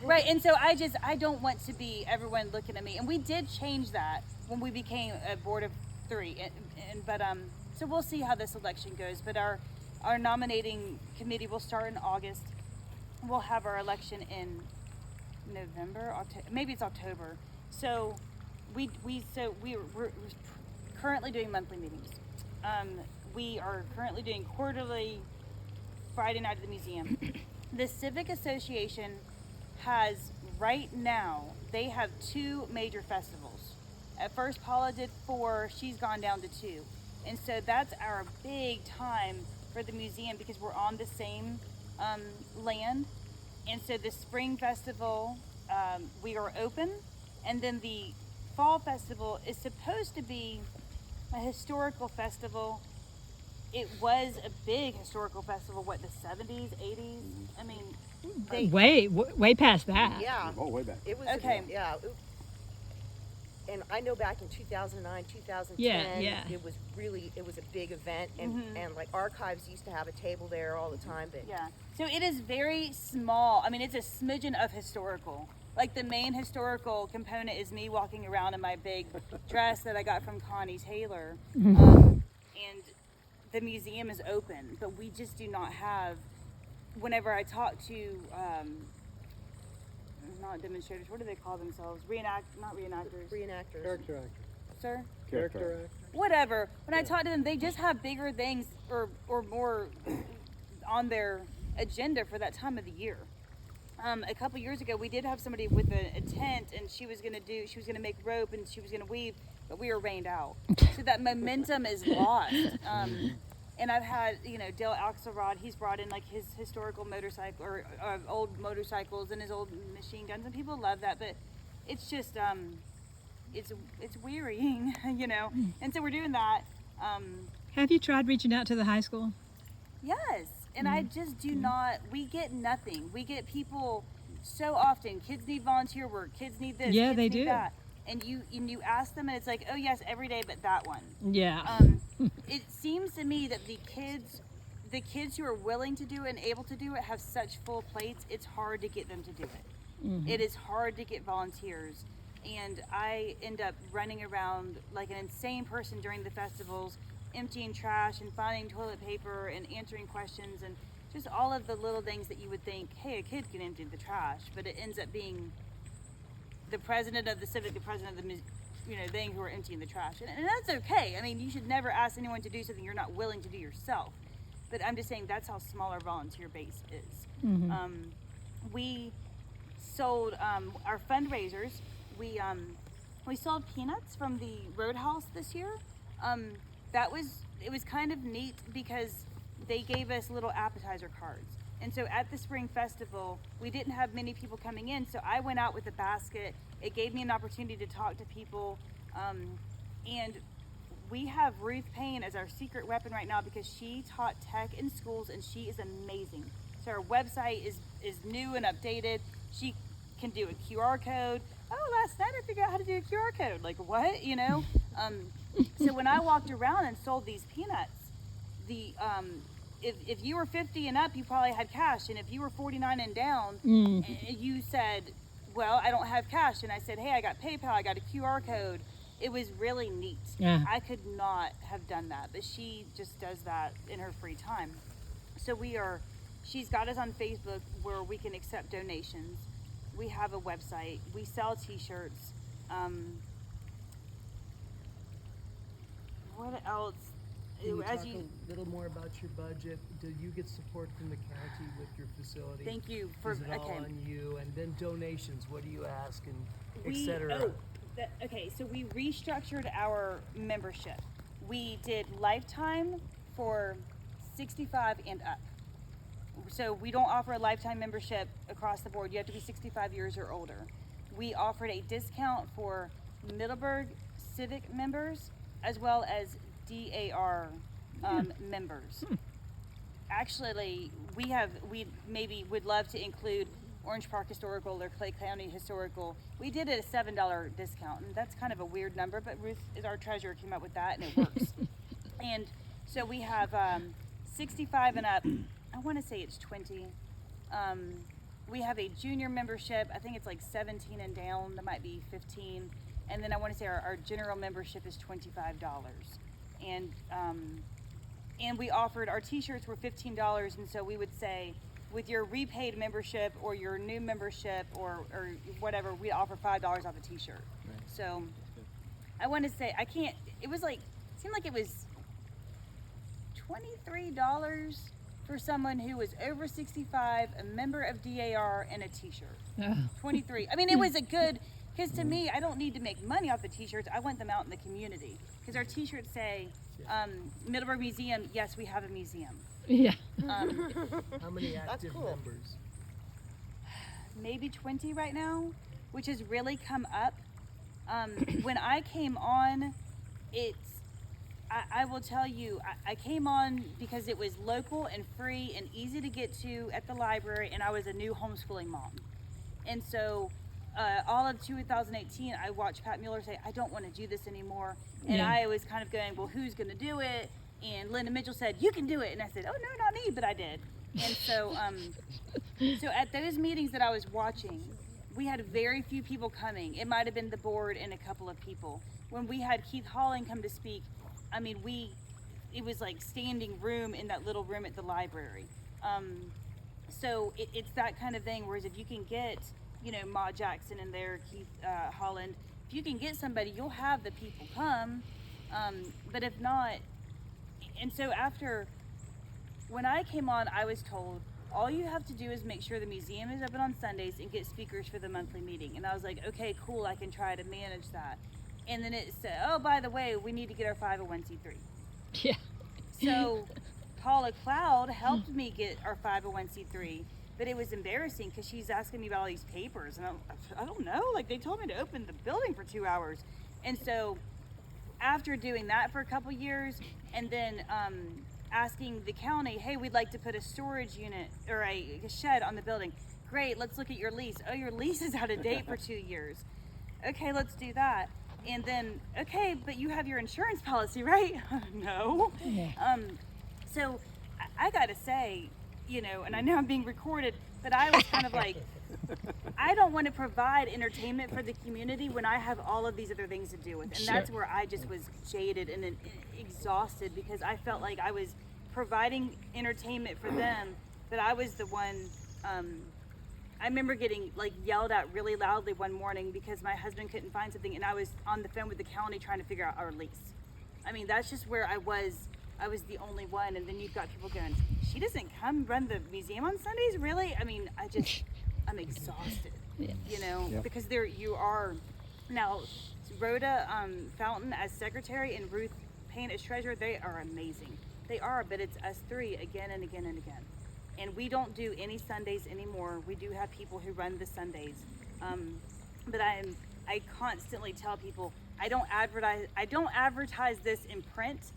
[SPEAKER 11] Right, and so I don't want to be everyone looking at me. And we did change that when we became a board of 3. But so we'll see how this election goes. But our nominating committee will start in August. We'll have our election in November, maybe it's October. So we're currently doing monthly meetings. We are currently doing quarterly Friday night at the museum. The Civic Association has, right now, they have 2 major festivals. At first Paula did 4, she's gone down to 2. And so that's our big time for the museum, because we're on the same land. And so the spring festival, we are open, and then the fall festival is supposed to be a historical festival. It was a big historical festival, the 70s, 80s? I mean,
[SPEAKER 3] way past that.
[SPEAKER 9] Yeah.
[SPEAKER 7] Oh, way back.
[SPEAKER 9] It was
[SPEAKER 11] Okay.
[SPEAKER 9] And I know back in 2009, 2010,
[SPEAKER 3] Yeah.
[SPEAKER 9] it was a big event, and like archives used to have a table there all the time. But
[SPEAKER 11] yeah. So it is very small. I mean, it's a smidgen of historical. Like the main historical component is me walking around in my big dress that I got from Connie Taylor. And the museum is open, but we just do not have, whenever I talk to, not demonstrators, what do they call themselves? Not reenactors.
[SPEAKER 9] Reenactors.
[SPEAKER 8] Character actor.
[SPEAKER 11] Sir?
[SPEAKER 8] Character actor.
[SPEAKER 11] Whatever. When I talk to them, they just have bigger things or more on their agenda for that time of the year. A couple years ago, we did have somebody with a tent, and she was gonna make rope, and she was gonna weave, but we were rained out. So that momentum is lost. And I've had, Dale Axelrod, he's brought in like his historical motorcycle or old motorcycles and his old machine guns, and people love that, but it's just, it's wearying, and so we're doing that.
[SPEAKER 3] Have you tried reaching out to the high school?
[SPEAKER 11] Yes, and I just do not, we get nothing. We get people so often, kids need volunteer work, kids need this,
[SPEAKER 3] Yeah,
[SPEAKER 11] kids
[SPEAKER 3] they
[SPEAKER 11] need
[SPEAKER 3] do.
[SPEAKER 11] that. And you ask them, and it's like, oh yes, every day but that one.
[SPEAKER 3] Yeah.
[SPEAKER 11] It seems to me that the kids who are willing to do it and able to do it have such full plates, it's hard to get them to do it. It is hard to get volunteers. And I end up running around like an insane person during the festivals, emptying trash and finding toilet paper and answering questions and just all of the little things that you would think, hey, a kid can empty the trash, but it ends up being the president of the civic, the president of the thing who are emptying the trash. And that's okay. I mean, you should never ask anyone to do something you're not willing to do yourself. But I'm just saying that's how small our volunteer base is. We sold our fundraisers. We sold peanuts from the Roadhouse this year. It was kind of neat because they gave us little appetizer cards. And so at the Spring Festival, we didn't have many people coming in, so I went out with a basket. It gave me an opportunity to talk to people. And we have Ruth Payne as our secret weapon right now because she taught tech in schools, and she is amazing. So our website is new and updated. She can do a QR code. Oh, last night I figured out how to do a QR code. Like what, So when I walked around and sold these peanuts, if you were 50 and up, you probably had cash, and if you were 49 and down, you said, well, I don't have cash, and I said, hey, I got PayPal, I got a QR code. It was really neat.
[SPEAKER 3] Yeah.
[SPEAKER 11] I could not have done that, but she just does that in her free time. So she's got us on Facebook where we can accept donations. We have a website. We sell t-shirts. What else?
[SPEAKER 10] Can you
[SPEAKER 11] As
[SPEAKER 10] talk a little more about your budget? Do you get support from the county with your facility?
[SPEAKER 11] Thank you for
[SPEAKER 10] Is it all on you? And then donations, what do you ask, and et cetera?
[SPEAKER 11] So we restructured our membership. We did lifetime for 65 and up. So we don't offer a lifetime membership across the board. You have to be 65 years or older. We offered a discount for Middleburg Civic members as well as DAR members. Actually, we maybe would love to include Orange Park Historical or Clay County Historical. We did it a $7 discount, and that's kind of a weird number, but Ruth, as our treasurer, came up with that, and it works. And so we have 65 and up. I want to say it's 20. We have a junior membership. I think it's like 17 and down. That might be 15. And then I want to say our general membership is $25. And we offered, our t-shirts were $15, and so we would say, with your repaid membership or your new membership or whatever, we offer $5 off a t-shirt. Right. So I want to say, it seemed like it was $23 for someone who was over 65, a member of DAR, and a t-shirt. Oh. 23. I mean, it was a good, because to me, I don't need to make money off the t-shirts. I want them out in the community. Because our t-shirts say, Middleburg Museum, yes, we have a museum.
[SPEAKER 3] Yeah.
[SPEAKER 10] How many active members?
[SPEAKER 11] Maybe 20 right now, which has really come up. When I came on, I will tell you, I came on because it was local and free and easy to get to at the library, and I was a new homeschooling mom. And so all of 2018, I watched Pat Mueller say, I don't want to do this anymore. And I was kind of going, well, who's going to do it? And Linda Mitchell said, you can do it. And I said, oh, no, not me, but I did. And so, so at those meetings that I was watching, we had very few people coming. It might have been the board and a couple of people. When we had Keith Holling come to speak, I mean, it was like standing room in that little room at the library. So it's that kind of thing, whereas if you can get, Ma Jackson in there, Keith Holland, if you can get somebody, you'll have the people come. But if not, and so when I came on, I was told, all you have to do is make sure the museum is open on Sundays and get speakers for the monthly meeting. And I was like, okay, cool, I can try to manage that. And then it said, oh, by the way, we need to get our 501c3.
[SPEAKER 3] Yeah.
[SPEAKER 11] So Paula Cloud helped me get our 501c3, but it was embarrassing because she's asking me about all these papers. And I don't know, like they told me to open the building for 2 hours. And so after doing that for a couple years and then asking the county, hey, we'd like to put a storage unit or a shed on the building. Great, let's look at your lease. Oh, your lease is out of date for 2 years. Okay, let's do that. And then, okay, but you have your insurance policy, right? No. Yeah. So I gotta say, and I know I'm being recorded, but I was kind of like, I don't want to provide entertainment for the community when I have all of these other things to do with. And that's where I just was jaded and exhausted because I felt like I was providing entertainment for them, but I was the one, I remember getting yelled at really loudly one morning because my husband couldn't find something and I was on the phone with the county trying to figure out our lease. I mean, that's just where I was the only one, and then you've got people going, she doesn't come run the museum on Sundays, really? I mean, I'm exhausted, because there you are. Now, Rhoda Fountain as secretary and Ruth Payne as treasurer, they are amazing. They are, but it's us three again and again and again. And we don't do any Sundays anymore. We do have people who run the Sundays. But I constantly tell people, I don't advertise this in print,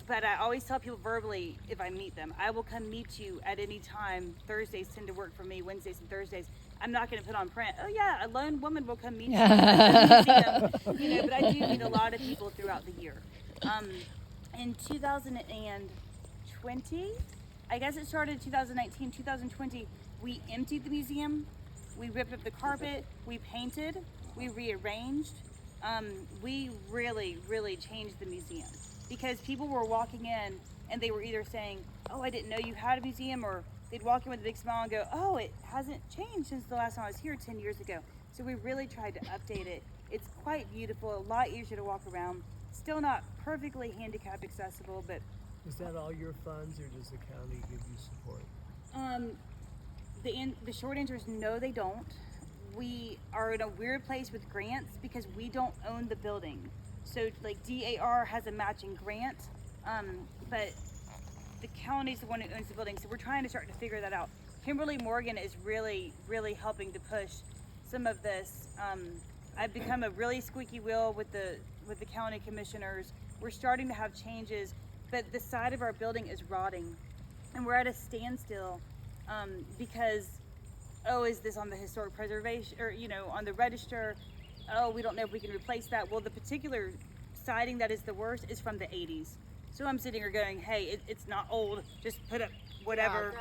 [SPEAKER 11] but I always tell people verbally if I meet them, I will come meet you at any time. Thursdays tend to work for me, Wednesdays and Thursdays. I'm not going to put on print, oh yeah, a lone woman will come meet you at the museum. But I do meet a lot of people throughout the year. In 2020, I guess it started 2019, 2020. We emptied the museum. We ripped up the carpet. We painted. We rearranged. We really, really changed the museum because people were walking in and they were either saying, "Oh, I didn't know you had a museum," or they'd walk in with a big smile and go, "Oh, it hasn't changed since the last time I was here 10 years ago." So we really tried to update it. It's quite beautiful, a lot easier to walk around. Still not perfectly handicap accessible, but
[SPEAKER 10] Is that all your funds, or does the county give you support?
[SPEAKER 11] the short answer is no, they don't. We are in a weird place with grants because we don't own the building. So like DAR has a matching grant, but the county's the one who owns the building. So we're trying to start to figure that out. Kimberly Morgan is really, really helping to push some of this. I've become a really squeaky wheel with the county commissioners. We're starting to have changes, but the side of our building is rotting, and we're at a standstill because, oh, is this on the historic preservation or on the register? Oh, we don't know if we can replace that. Well, the particular siding that is the worst is from the 80s. So I'm sitting here going, hey, it's not old. Just put up whatever.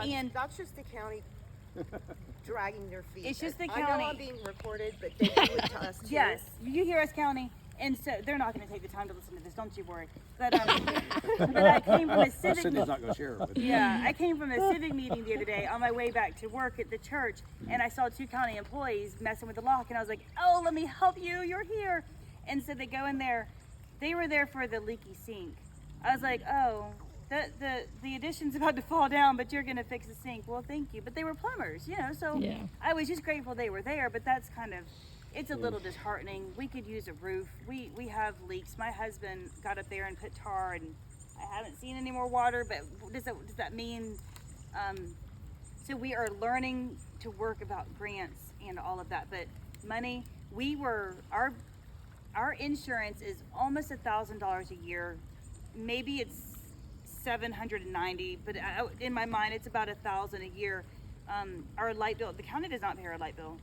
[SPEAKER 9] Yeah, that's just the county dragging their feet.
[SPEAKER 11] It's just the
[SPEAKER 9] I
[SPEAKER 11] county.
[SPEAKER 9] know I'm being recorded, but they do it to us too.
[SPEAKER 11] Yes, you hear us, county. And so they're not going to take the time to listen to this. Don't you worry. But but I came from a civic.
[SPEAKER 7] Cindy's not going to share it with you.
[SPEAKER 11] Yeah, I came from a civic meeting the other day on my way back to work at the church, and I saw 2 county employees messing with the lock, and I was like, "Oh, let me help you. You're here." And so they go in there. They were there for the leaky sink. I was like, "Oh, the addition's about to fall down, but you're going to fix the sink." Well, thank you. But they were plumbers, So
[SPEAKER 3] Yeah.
[SPEAKER 11] I was just grateful they were there. But that's kind of. It's a little disheartening. We could use a roof. We have leaks. My husband got up there and put tar, and I haven't seen any more water. But does that mean? So we are learning to work about grants and all of that. But money, our insurance is almost $1,000 a year. Maybe it's $790, but in my mind, it's about $1,000 a year. Our light bill. The county does not pay our light bill.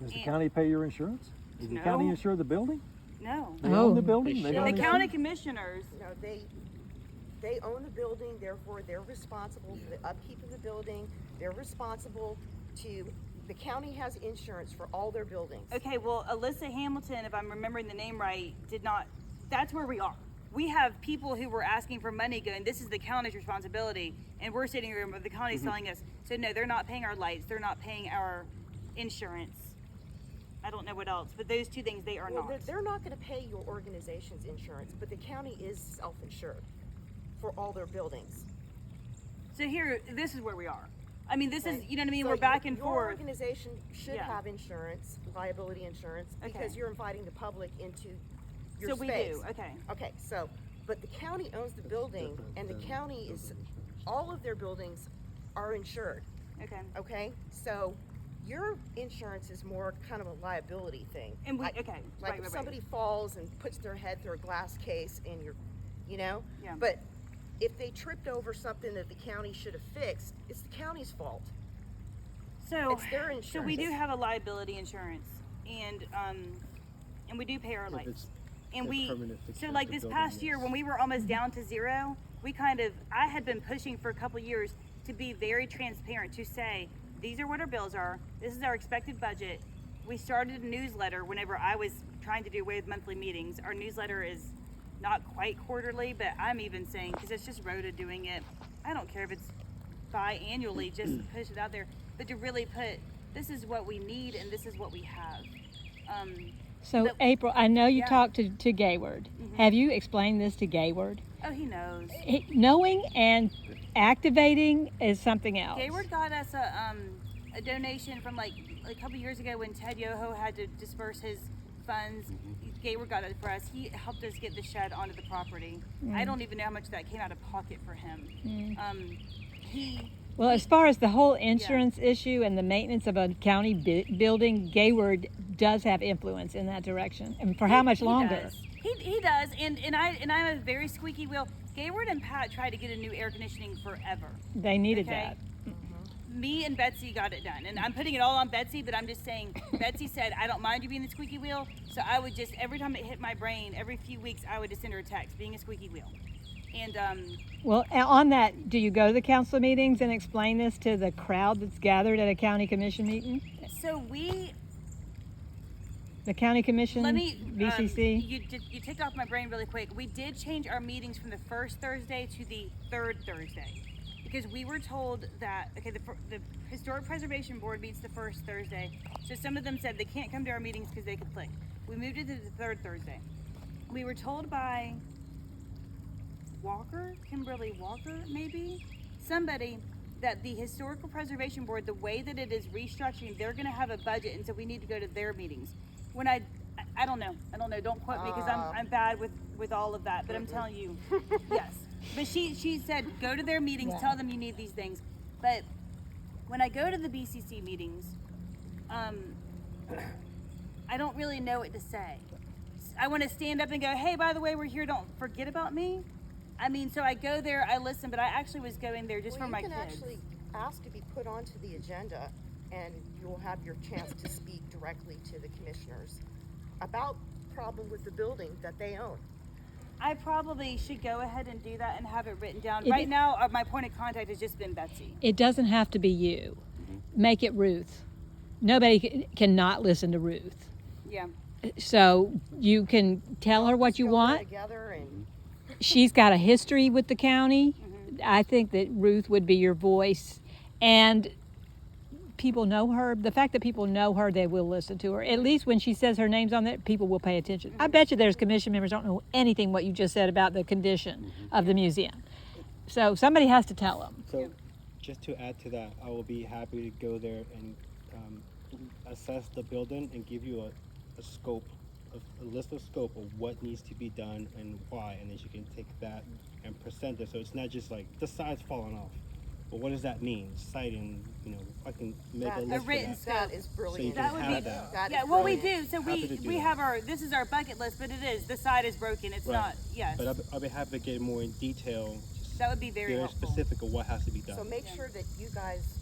[SPEAKER 2] Does the county pay your insurance? Does the county insure the building?
[SPEAKER 11] No.
[SPEAKER 2] They own the building?
[SPEAKER 11] The county commissioners.
[SPEAKER 9] No, they own the building, therefore they're responsible for the upkeep of the building. They're responsible the county has insurance for all their buildings.
[SPEAKER 11] Okay, well, Alyssa Hamilton, if I'm remembering the name right, that's where we are. We have people who were asking for money going, this is the county's responsibility, and we're sitting here with the county's telling us, so no, they're not paying our lights, they're not paying our insurance. I don't know what else, but those 2 things they are not.
[SPEAKER 9] They're not going to pay your organization's insurance, but the county is self-insured for all their buildings.
[SPEAKER 11] So here, this is where we are. I mean, this is, you know what I mean?
[SPEAKER 9] So
[SPEAKER 11] we're back and
[SPEAKER 9] your
[SPEAKER 11] forth.
[SPEAKER 9] Your organization should have insurance, liability insurance, because you're inviting the public into your space.
[SPEAKER 11] So we do, okay.
[SPEAKER 9] Okay, so, but the county owns the building, and the county all of their buildings are insured.
[SPEAKER 11] Okay.
[SPEAKER 9] Okay, so your insurance is more kind of a liability thing.
[SPEAKER 11] And
[SPEAKER 9] like if somebody falls and puts their head through a glass case and Yeah. But if they tripped over something that the county should have fixed, it's the county's fault.
[SPEAKER 11] So
[SPEAKER 9] it's their insurance.
[SPEAKER 11] So we do have a liability insurance, and we do pay our lights. And so like this past year when we were almost down to zero, I had been pushing for a couple years to be very transparent, to say, these are what our bills are, this is our expected budget. We started a newsletter whenever I was trying to do away with monthly meetings. Our newsletter is not quite quarterly, but I'm even saying, because it's just Rhoda doing it, I don't care if it's biannually, just push it out there, but to really put, this is what we need and this is what we have.
[SPEAKER 3] So April, I know you talked to Gayward.
[SPEAKER 11] Mm-hmm.
[SPEAKER 3] Have you explained this to Gayward?
[SPEAKER 11] Oh, he knows.
[SPEAKER 3] Knowing and activating is something else.
[SPEAKER 11] Gayward got us a donation from like a couple years ago when Ted Yoho had to disperse his funds. Gayward got it for us. He helped us get the shed onto the property. I don't even know how much that came out of pocket for him.
[SPEAKER 3] Well, as far as the whole insurance issue and the maintenance of a county building, Gayward does have influence in that direction. And for how much longer?
[SPEAKER 11] He does. And I'm a very squeaky wheel. Gayward and Pat tried to get a new air conditioning forever.
[SPEAKER 3] They needed that.
[SPEAKER 11] Me and Betsy got it done. And I'm putting it all on Betsy, but I'm just saying, Betsy said, I don't mind you being the squeaky wheel. So I would just, every time it hit my brain, every few weeks, I would just send her a text, being a squeaky wheel. And
[SPEAKER 3] Well, on that, do you go to the council meetings and explain this to the crowd that's gathered at a county commission meeting?
[SPEAKER 11] so
[SPEAKER 3] The county commission,
[SPEAKER 11] let me
[SPEAKER 3] VCC?
[SPEAKER 11] You ticked off my brain really quick. We did change our meetings from the first Thursday to the third Thursday because we were told that the Historic Preservation Board meets the first Thursday, so some of them said they can't come to our meetings because they conflict. We moved it to the third Thursday. We were told by Kimberly Walker, maybe somebody, that the Historical Preservation Board, the way that it is restructuring, they're going to have a budget, and so we need to go to their meetings. When I don't know, don't quote me because I'm bad with all of that, but I'm telling you, yes. But she said go to their meetings, tell them you need these things. But when I go to the BCC meetings, I don't really know what to say. I want to stand up and go, hey, by the way, we're here, don't forget about me. I mean, so I go there, I listen, but I actually was going there just for my kids.
[SPEAKER 9] You can actually ask to be put onto the agenda, and you'll have your chance to speak directly to the commissioners about problem with the building that they own.
[SPEAKER 11] I probably should go ahead and do that and have it written down. Right now, my point of contact has just been Betsy.
[SPEAKER 3] It doesn't have to be you. Make it Ruth. Nobody cannot listen to Ruth.
[SPEAKER 11] Yeah.
[SPEAKER 3] So you can tell her what you want.
[SPEAKER 9] Together and
[SPEAKER 3] She's got a history with the county. I think that Ruth would be your voice. And people know her. The fact that people know her, they will listen to her. At least when she says her name's on there, people will pay attention. I bet you there's commission members don't know anything what you just said about the condition of the museum. So somebody has to tell them.
[SPEAKER 13] So just to add to that, I will be happy to go there and assess the building and give you a scope, a list of scope of what needs to be done and why, and then you can take that and present it. So it's not just like the side's falling off. But what does that mean? Citing, I can make a list
[SPEAKER 11] written
[SPEAKER 13] for that.
[SPEAKER 9] That is brilliant.
[SPEAKER 13] So you
[SPEAKER 11] That
[SPEAKER 13] can
[SPEAKER 11] would
[SPEAKER 13] have
[SPEAKER 11] be,
[SPEAKER 13] that.
[SPEAKER 11] yeah, well, we
[SPEAKER 9] brilliant.
[SPEAKER 11] do. So
[SPEAKER 13] Happy to do
[SPEAKER 11] we
[SPEAKER 13] that.
[SPEAKER 11] have this is our bucket list, but the side is broken. It's
[SPEAKER 13] Right.
[SPEAKER 11] not, yes.
[SPEAKER 13] But I'll be happy to get more in detail. Just
[SPEAKER 11] That would be very helpful.
[SPEAKER 13] specific of what has to be done.
[SPEAKER 9] So make sure that you guys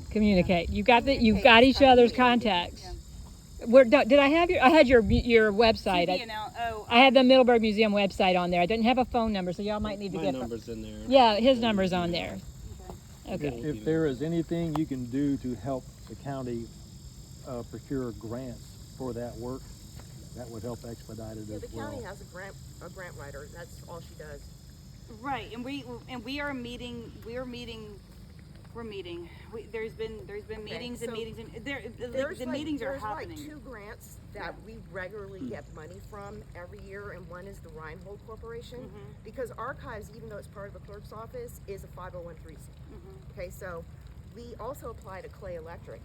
[SPEAKER 3] Communicate. You've got you've
[SPEAKER 9] Communicate
[SPEAKER 3] got
[SPEAKER 9] with
[SPEAKER 3] each
[SPEAKER 9] somebody.
[SPEAKER 3] other's contacts. Did I have I had your website. I had the Middleburg Museum website on there. I didn't have a phone number, so y'all might need to
[SPEAKER 13] My
[SPEAKER 3] get
[SPEAKER 13] number's in there.
[SPEAKER 3] Yeah, his number's on there. Okay.
[SPEAKER 2] If there is anything you can do to help the county procure grants for that work, that would help expedite it as
[SPEAKER 9] the
[SPEAKER 2] well.
[SPEAKER 9] county has a grant writer. That's all she does.
[SPEAKER 11] Right, and we are meeting. We're meeting. There's been meetings and
[SPEAKER 9] so
[SPEAKER 11] meetings, and
[SPEAKER 9] There's
[SPEAKER 11] the meetings are
[SPEAKER 9] there's
[SPEAKER 11] happening.
[SPEAKER 9] like 2 grants that we regularly get money from every year, and one is the Reinhold Corporation, because archives, even though it's part of the clerk's office, is a 501(c)(3). Okay, so we also apply to Clay Electric,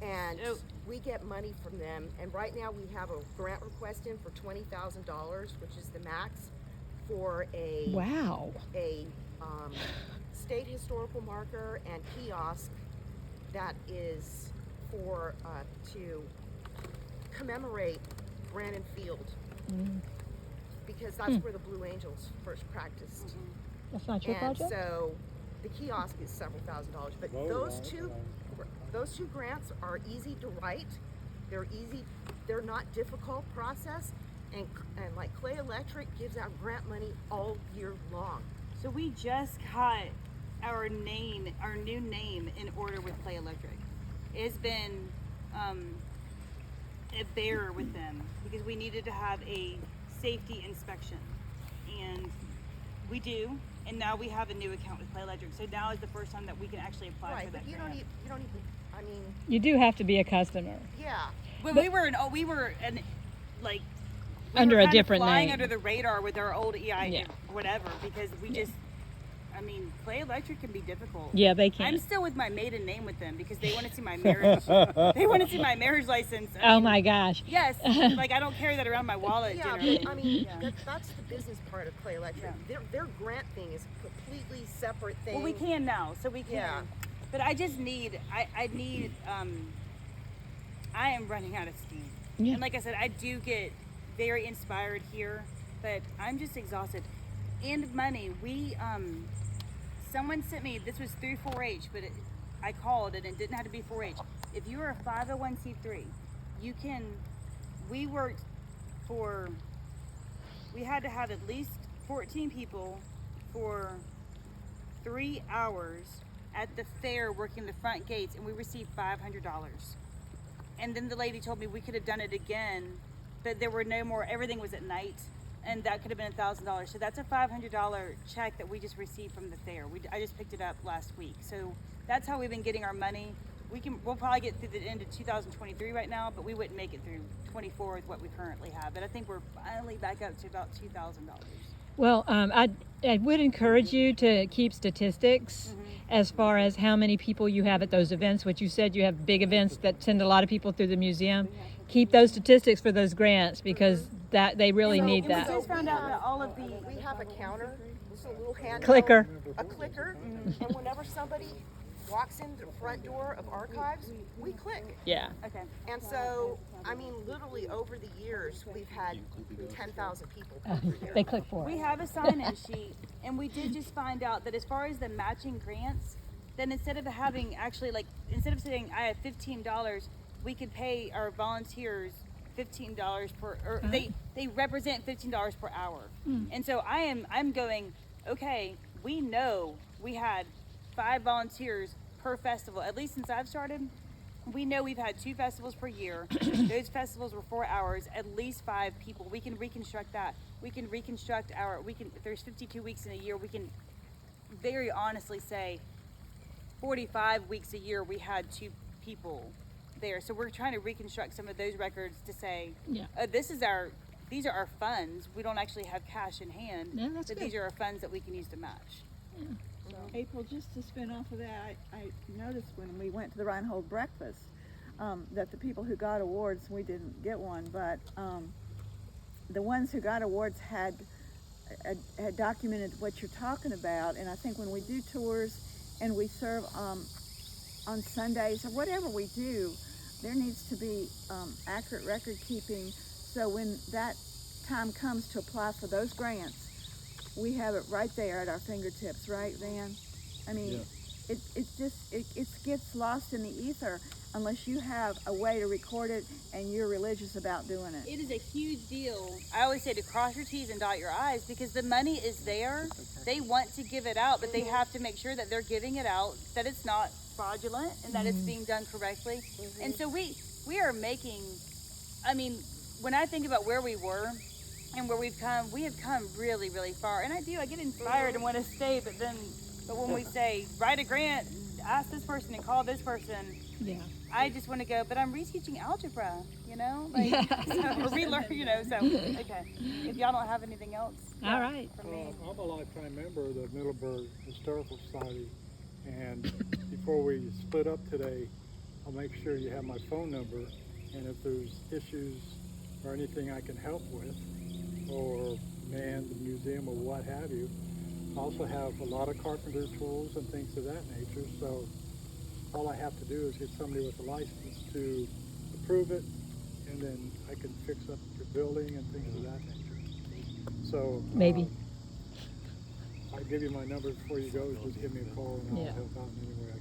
[SPEAKER 9] and we get money from them. And right now we have a grant request in for $20,000, which is the max for a state historical marker and kiosk that is for to commemorate Brannon Field, because that's where the Blue Angels first practiced.
[SPEAKER 3] That's not your project?
[SPEAKER 9] And so the kiosk is several $1,000s, but those two grants are easy to write. They're not difficult process, and like Clay Electric gives out grant money all year long.
[SPEAKER 11] So we just got our new name in order with Clay Electric. It's been a bear with them because we needed to have a safety inspection, and we do. And now we have a new account with Clay Electric. So now is the first time that we can actually apply for that.
[SPEAKER 9] But you don't even. I mean.
[SPEAKER 3] You do have to be a customer.
[SPEAKER 9] Yeah.
[SPEAKER 11] But we were
[SPEAKER 3] Under a different
[SPEAKER 11] flying
[SPEAKER 3] name.
[SPEAKER 11] under the radar with our old EI whatever, because we just. I mean, Clay Electric can be difficult.
[SPEAKER 3] Yeah, they can.
[SPEAKER 11] I'm still with my maiden name with them because they want to see my marriage. They want to see my marriage license.
[SPEAKER 3] Oh my gosh.
[SPEAKER 11] Yes, like I don't carry that around my wallet.
[SPEAKER 9] Yeah,
[SPEAKER 11] generally.
[SPEAKER 9] but I mean, that's the business part of Clay Electric. Their grant thing is a completely separate thing.
[SPEAKER 11] Well, we can now, so we can.
[SPEAKER 9] Yeah.
[SPEAKER 11] But I just need. I need. I am running out of steam.
[SPEAKER 3] Yeah.
[SPEAKER 11] And like I said, I do get very inspired here, but I'm just exhausted. And money. Someone sent me, this was through 4-H, but I called and it didn't have to be 4-H. If you are a 501c3, we had to have at least 14 people for 3 hours at the fair working the front gates, and we received $500. And then the lady told me we could have done it again, but there were no more, everything was at night, and that could have been $1,000. So that's a $500 check that we just received from the fair. I just picked it up last week. So that's how we've been getting our money. We'll probably get through the end of 2023 right now, but we wouldn't make it through 24 with what we currently have. But I think we're finally back up to about $2,000.
[SPEAKER 3] Well, I would encourage you to keep statistics as far as how many people you have at those events, which you said you have big events that send a lot of people through the museum. Keep those statistics for those grants, because that they really need that.
[SPEAKER 11] We just found out that all of the...
[SPEAKER 9] We have a counter, it's a little handheld.
[SPEAKER 3] Clicker.
[SPEAKER 9] A clicker, and whenever somebody walks in the front door of archives, we click.
[SPEAKER 3] Yeah.
[SPEAKER 11] Okay.
[SPEAKER 9] And so, I mean, literally over the years, we've had 10,000 people come through there.
[SPEAKER 3] They click for
[SPEAKER 11] We
[SPEAKER 3] it.
[SPEAKER 11] have a sign-in sheet, and we did just find out that as far as the matching grants, then instead of having actually, like, instead of saying I have $15, we could pay our volunteers $15 per, or they represent $15 per hour. And so I'm going, okay, we know we had 5 volunteers per festival, at least since I've started. We know we've had 2 festivals per year. Those festivals were 4 hours, at least 5 people. We can reconstruct that. We can reconstruct if there's 52 weeks in a year, we can very honestly say 45 weeks a year we had 2 people there. So we're trying to reconstruct some of those records to say, these are our funds. We don't actually have cash in hand,
[SPEAKER 3] that's
[SPEAKER 11] but
[SPEAKER 3] good.
[SPEAKER 11] these are our funds that we can use to match.
[SPEAKER 4] April, just to spin off of that, I noticed when we went to the Reinhold breakfast that the people who got awards, we didn't get one, but the ones who got awards had documented what you're talking about. And I think when we do tours and we serve on Sundays or whatever we do, there needs to be accurate record keeping, so when that time comes to apply for those grants, we have it right there at our fingertips, right, Van? I mean, it gets lost in the ether unless you have a way to record it and you're religious about doing it.
[SPEAKER 11] It is a huge deal. I always say to cross your T's and dot your I's, because the money is there. They want to give it out, but they have to make sure that they're giving it out, that it's not fraudulent, and that it's being done correctly. And so we are making, I mean, when I think about where we were and where we have come really, really far. And I get inspired and want to stay, but when we say, write a grant, ask this person and call this person, I just want to go, but I'm reteaching algebra, so relearn, so, okay. If y'all don't have anything else.
[SPEAKER 3] All right.
[SPEAKER 11] For me.
[SPEAKER 8] I'm a lifetime member of the Middleburg Historical Society, and before we split up today, I'll make sure you have my phone number, and if there's issues or anything I can help with, or man the museum or what have you. I also have a lot of carpenter tools and things of that nature, so all I have to do is get somebody with a license to approve it, and then I can fix up your building and things of that nature. So
[SPEAKER 3] maybe
[SPEAKER 8] I'll give you my number before you go. Just give me a call and I'll help out in any way I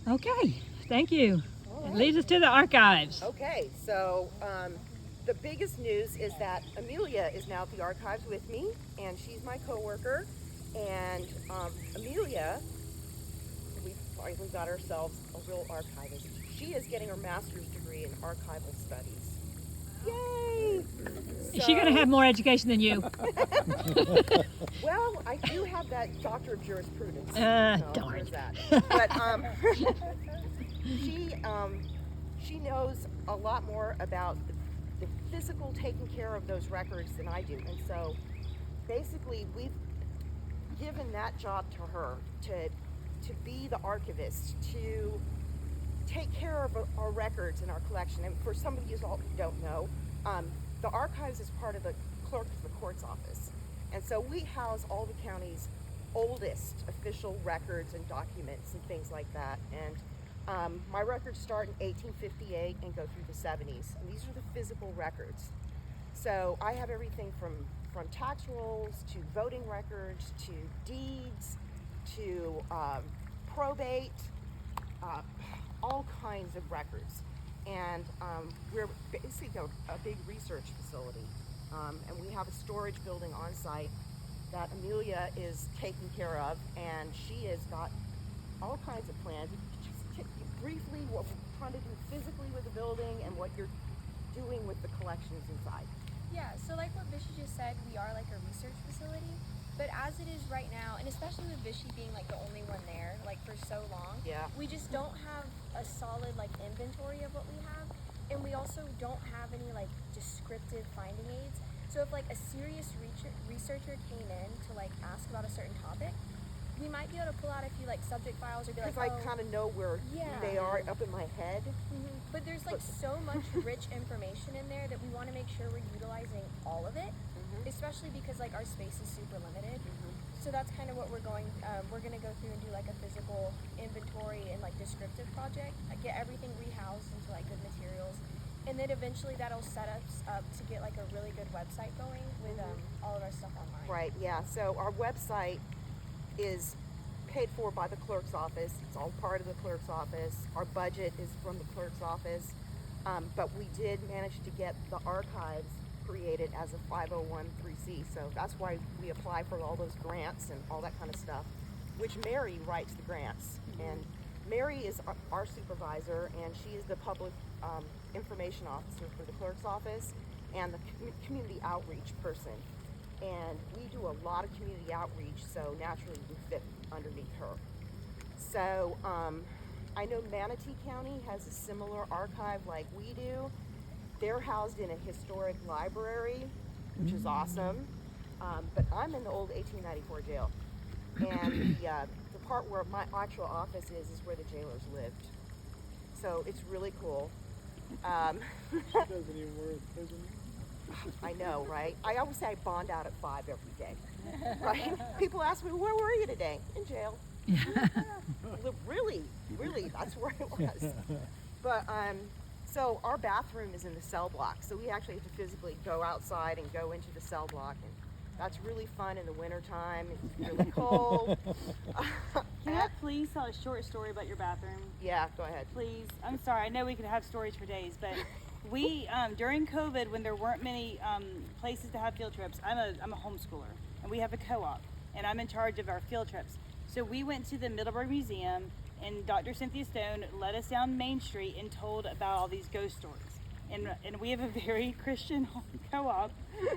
[SPEAKER 8] can.
[SPEAKER 3] Okay, thank you. It leads us to the archives.
[SPEAKER 9] Okay, so the biggest news is that Amelia is now at the archives with me, and she's my coworker. And Amelia, we finally got ourselves a real archivist. She is getting her master's degree in archival studies. Yay!
[SPEAKER 3] Is she going to have more education than you?
[SPEAKER 9] Well, I do have that doctor of jurisprudence.
[SPEAKER 3] Darn.
[SPEAKER 9] There's that. But she knows a lot more about the physical taking care of those records than I do. And so basically we've given that job to her to be the archivist, to take care of our records in our collection. And for some of you all who don't know, the archives is part of the clerk of the court's office. And so we house all the county's oldest official records and documents and things like that. And my records start in 1858 and go through the 70s. And these are the physical records. So I have everything from tax rolls to voting records to deeds to probate, all kinds of records. And we're basically a big research facility. And we have a storage building on site that Amelia is taking care of, and she has got all kinds of plans. Just briefly, what we're trying to do physically with the building and what you're doing with the collections inside.
[SPEAKER 14] Yeah, so like what Vishy just said, we are like a research facility, but as it is right now, and especially with Vishy being like the only one there, like for so long, we just don't have a solid like inventory of what we have, and we also don't have any like descriptive finding aids. So if like a serious researcher came in to like ask about a certain topic, we might be able to pull out a few like subject files or be like,
[SPEAKER 9] because I kind of know where they are up in my head.
[SPEAKER 14] But there's like so much rich information in there that we want to make sure we're utilizing all of it, especially because like our space is super limited. So that's kind of what we're going to go through and do like a physical inventory and like descriptive project, get everything rehoused into like good materials. And then eventually that'll set us up to get like a really good website going with all of our stuff online.
[SPEAKER 9] Right, yeah. So our website is paid for by the clerk's office. It's all part of the clerk's office. Our budget is from the clerk's office. But we did manage to get the archives created as a 501(c)(3). So that's why we apply for all those grants and all that kind of stuff, which Mary writes the grants. And Mary is our supervisor, and she is the public information officer for the clerk's office and the community outreach person. And we do a lot of community outreach, so naturally we fit underneath her. So I know Manatee County has a similar archive like we do. They're housed in a historic library, which is awesome. But I'm in the old 1894 jail. And the part where my actual office is where the jailers lived. So it's really cool.
[SPEAKER 8] Doesn't even work, doesn't it?
[SPEAKER 9] I know, right? I always say I bond out at 5 every day, right? People ask me, where were you today? In jail. Really, that's where I was. But so our bathroom is in the cell block, so we actually have to physically go outside and go into the cell block, and that's really fun in the wintertime. It's really cold.
[SPEAKER 11] Can I please tell a short story about your bathroom?
[SPEAKER 9] Yeah, go ahead.
[SPEAKER 11] Please. I'm sorry, I know we could have stories for days, but we, during COVID, when there weren't many places to have field trips, I'm a homeschooler, and we have a co-op, and I'm in charge of our field trips. So we went to the Middleburg Museum, and Dr. Cynthia Stone led us down Main Street and told about all these ghost stories. And we have a very Christian co-op,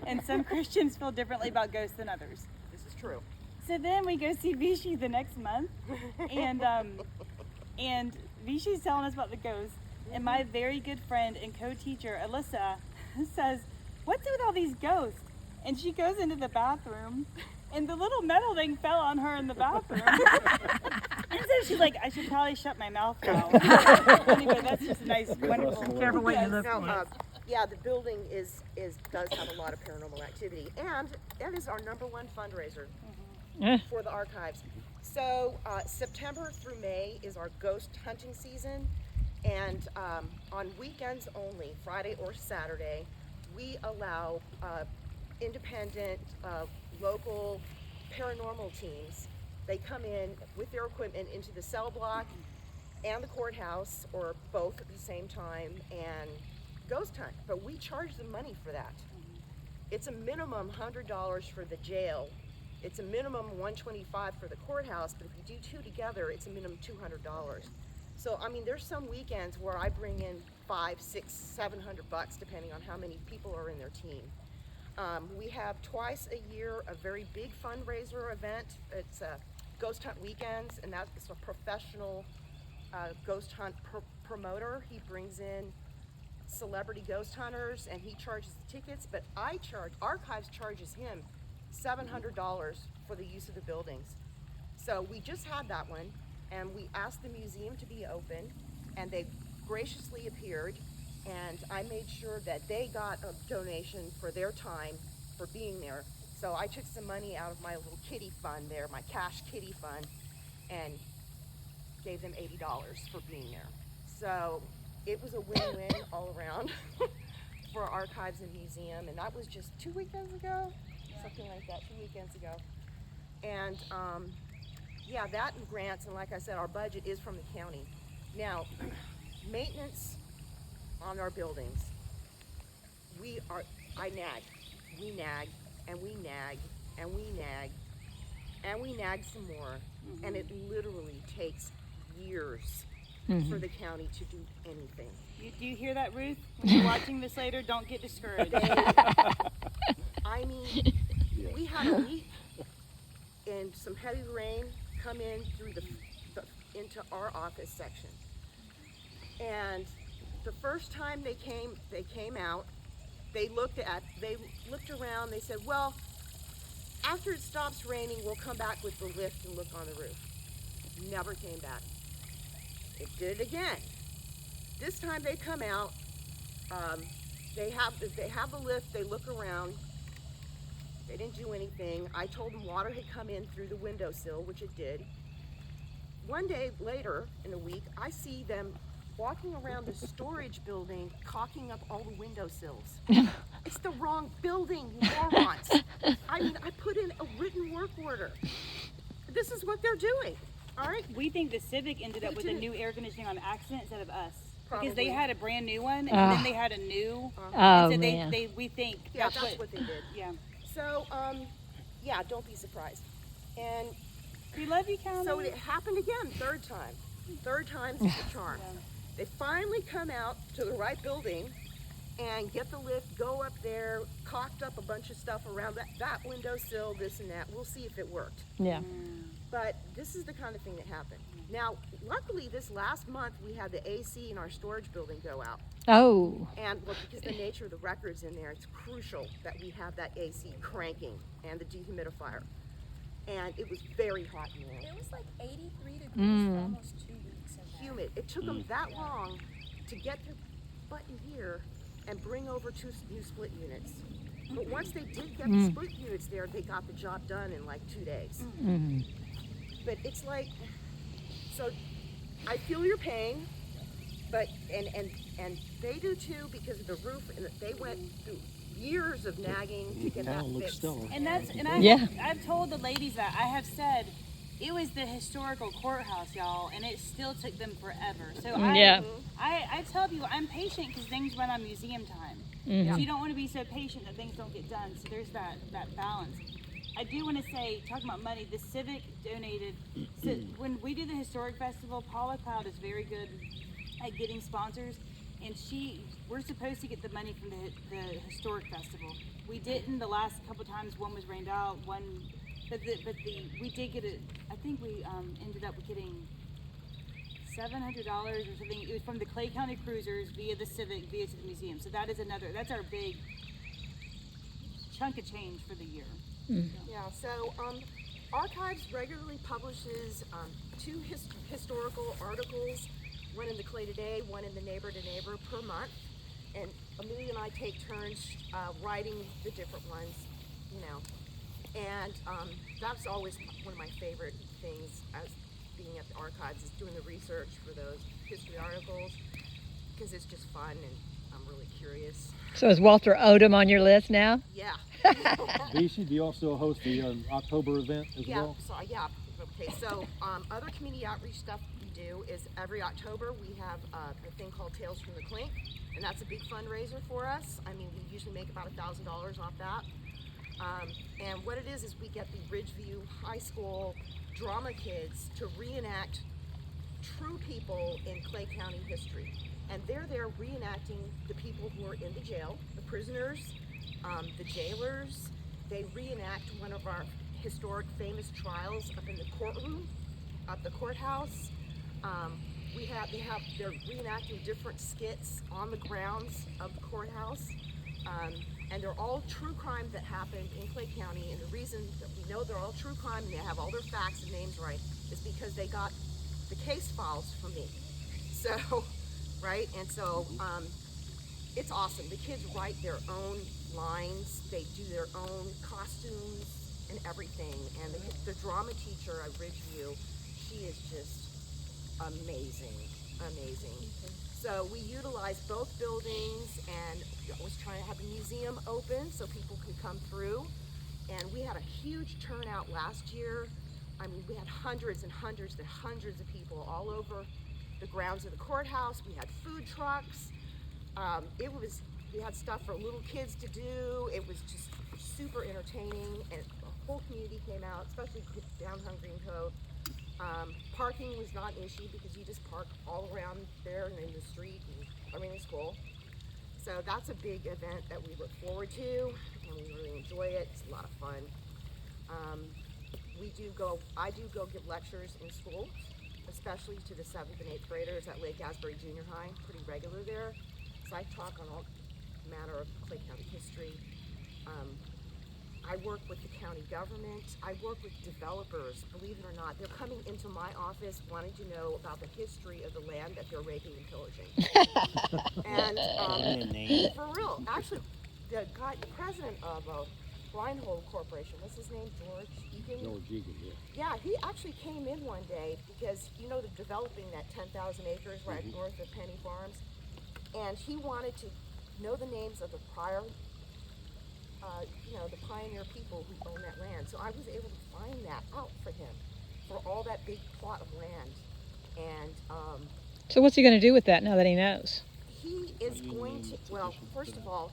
[SPEAKER 11] and some Christians feel differently about ghosts than others.
[SPEAKER 9] This is true.
[SPEAKER 11] So then we go see Vichy the next month, and Vichy's telling us about the ghosts. And my very good friend and co-teacher, Alyssa, says, "What's with all these ghosts?" And she goes into the bathroom, and the little metal thing fell on her in the bathroom. And so she's like, "I should probably shut my mouth now." Anyway, that's just a nice, wonderful.
[SPEAKER 3] Careful what you look for.
[SPEAKER 9] Yeah, the building does have a lot of paranormal activity, and that is our #1 fundraiser for the archives. So September through May is our ghost hunting season, and on weekends only, Friday or Saturday, we allow independent, local paranormal teams. They come in with their equipment into the cell block and the courthouse, or both at the same time, and ghost hunt. But we charge them money for that. It's a minimum $100 for the jail. It's a minimum $125 for the courthouse, but if you do two together, it's a minimum $200. So, I mean, there's some weekends where I bring in $500, $600, $700, depending on how many people are in their team. We have twice a year a very big fundraiser event. It's Ghost Hunt Weekends, and that's a professional ghost hunt promoter. He brings in celebrity ghost hunters, and he charges the tickets, but Archives charges him $700 for the use of the buildings. So we just had that one, and we asked the museum to be open, and they graciously appeared, and I made sure that they got a donation for their time for being there. So I took some money out of my little kitty fund there, my cash kitty fund, and gave them $80 for being there. So it was a win-win all around for Archives and Museum, and that was just 2 weekends ago, something like that, 2 weekends ago. And yeah, that and grants, and like I said, our budget is from the county. Now, maintenance on our buildings, I nag. we nag and we nag and we nag and we nag some more, and it literally takes years for the county to do anything.
[SPEAKER 11] Do you hear that, Ruth? When you're watching this later, don't get discouraged.
[SPEAKER 9] I mean, we had a week and some heavy rain come in through into our office section. And the first time they came out, they looked around, they said, well, after it stops raining, we'll come back with the lift and look on the roof. Never came back. It did it again. This time they come out, they have the lift, they look around, they didn't do anything. I told them water had come in through the windowsill, which it did. One day later in the week, I see them walking around the storage building, caulking up all the windowsills. It's the wrong building, you morons. I mean, I put in a written work order. This is what they're doing, all right?
[SPEAKER 11] We think the Civic ended up with a new air conditioning on accident instead of us.
[SPEAKER 9] Probably.
[SPEAKER 11] Because they had a brand new one, and then they had a new.
[SPEAKER 1] Oh,
[SPEAKER 11] so
[SPEAKER 1] man.
[SPEAKER 11] we think
[SPEAKER 9] that's what they did.
[SPEAKER 11] Yeah.
[SPEAKER 9] So, yeah, don't be surprised. And
[SPEAKER 11] we love you, County.
[SPEAKER 9] So it happened again, third time. Third time's the charm.
[SPEAKER 11] Yeah.
[SPEAKER 9] They finally come out to the right building and get the lift, go up there, caulked up a bunch of stuff around that windowsill, this and that. We'll see if it worked.
[SPEAKER 1] Yeah.
[SPEAKER 9] But this is the kind of thing that happened. Now, luckily, this last month, we had the AC in our storage building go out.
[SPEAKER 1] Oh.
[SPEAKER 9] And well, because the nature of the records in there, it's crucial that we have that AC cranking and the dehumidifier. And it was very hot in there.
[SPEAKER 14] It was like 83 degrees for almost 2 weeks.
[SPEAKER 9] Humid. It took them that long to get their butt in here and bring over 2 new split units. But once they did get the split units there, they got the job done in like 2 days. But it's like, so I feel your pain, but and they do too, because of the roof, and they went through years of nagging to get that fixed.
[SPEAKER 11] I've told the ladies that I have said it was the historical courthouse, y'all, and it still took them forever. So I tell people I'm patient because things run on museum time. So you don't want to be so patient that things don't get done. So there's that balance. I do want to say, talking about money, the Civic donated. So when we do the historic festival, Paula Cloud is very good at getting sponsors, and we're supposed to get the money from the historic festival. We didn't the last couple times. One was rained out. We did get it. I think we ended up getting $700 or something. It was from the Clay County Cruisers via the Civic via to the museum. So that's our big chunk of change for the year.
[SPEAKER 9] Yeah, so Archives regularly publishes 2 historical articles, one in the Clay Today, one in the Neighbor to Neighbor per month. And Amelia and I take turns writing the different ones, you know. And that's always one of my favorite things as being at the Archives, is doing the research for those history articles, because it's just fun and I'm really curious.
[SPEAKER 1] So is Walter Odom on your list now?
[SPEAKER 9] Yeah.
[SPEAKER 2] Vishy, do you also host the October event as well?
[SPEAKER 9] Okay, so other community outreach stuff we do is every October we have a thing called Tales from the Clink, and that's a big fundraiser for us. I mean, we usually make about $1,000 off that. And what it is we get the Ridgeview High School drama kids to reenact true people in Clay County history. And they're there reenacting the people who are in the jail, the prisoners, the jailers. They reenact one of our historic famous trials up in the courtroom, at the courthouse. They're reenacting different skits on the grounds of the courthouse. And they're all true crimes that happened in Clay County. And the reason that we know they're all true crime and they have all their facts and names right is because they got the case files from me. So, right? And so it's awesome. The kids write their own lines. They do their own costumes and everything. And the drama teacher at Ridgeview, she is just amazing. So we utilize both buildings, and I was trying to have a museum open so people can come through. And we had a huge turnout last year. I mean, we had hundreds and hundreds and hundreds of people all over the grounds of the courthouse. We had food trucks. We had stuff for little kids to do. It was just super entertaining, and the whole community came out, especially downtown Green Cove. Parking was not an issue because you just park all around there and in the street, and everything is cool. So that's a big event that we look forward to, and we really enjoy it. It's a lot of fun. I do go give lectures in school, especially to the 7th and 8th graders at Lake Asbury Junior High, pretty regular there. So I talk on all manner of Clay County history. I work with the county government. I work with developers, believe it or not. They're coming into my office wanting to know about the history of the land that they're raping and pillaging. And for real, actually, the president of Reinhold Corporation, what's his name, George Egan?
[SPEAKER 7] George Egan, yeah.
[SPEAKER 9] Yeah, he actually came in one day because, you know, they're developing that 10,000 acres right north of Penny Farms. And he wanted to know the names of the prior, the pioneer people who own that land. So I was able to find that out for him, for all that big plot of land. And
[SPEAKER 3] so what's he going to do with that now that he knows?
[SPEAKER 9] he is going to, well, first of all,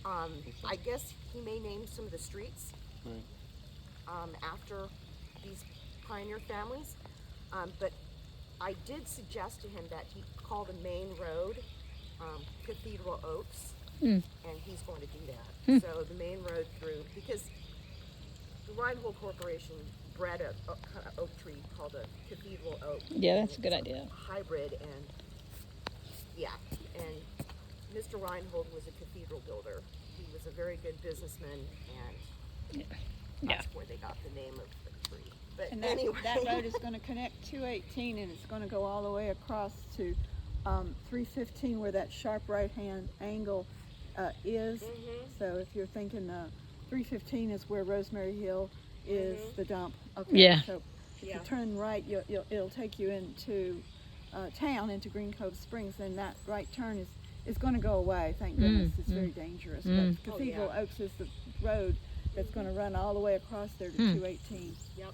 [SPEAKER 9] I guess he may name some of the streets after these pioneer families. But I did suggest to him that he call the main road Cathedral Oaks, and he's going to do that. So the main road through, because the Reinhold Corporation bred a kind of oak tree called a Cathedral Oak.
[SPEAKER 3] Yeah, that's a good idea.
[SPEAKER 9] Hybrid, and and Mr. Reinhold was a cathedral builder. He was a very good businessman, and that's where they got the name of the tree. But
[SPEAKER 4] And
[SPEAKER 9] anyway,
[SPEAKER 4] that road is going to connect 218, and it's going to go all the way across to 315, where that sharp right-hand angle is. So if you're thinking 315 is where Rosemary Hill is, the dump. Okay.
[SPEAKER 3] Yeah.
[SPEAKER 4] So if you turn right, it'll take you into town, into Green Cove Springs. Then that right turn is going to go away. Thank goodness. It's very dangerous. But Cathedral Oaks is the road that's going to run all the way across there to 218.
[SPEAKER 9] Yep.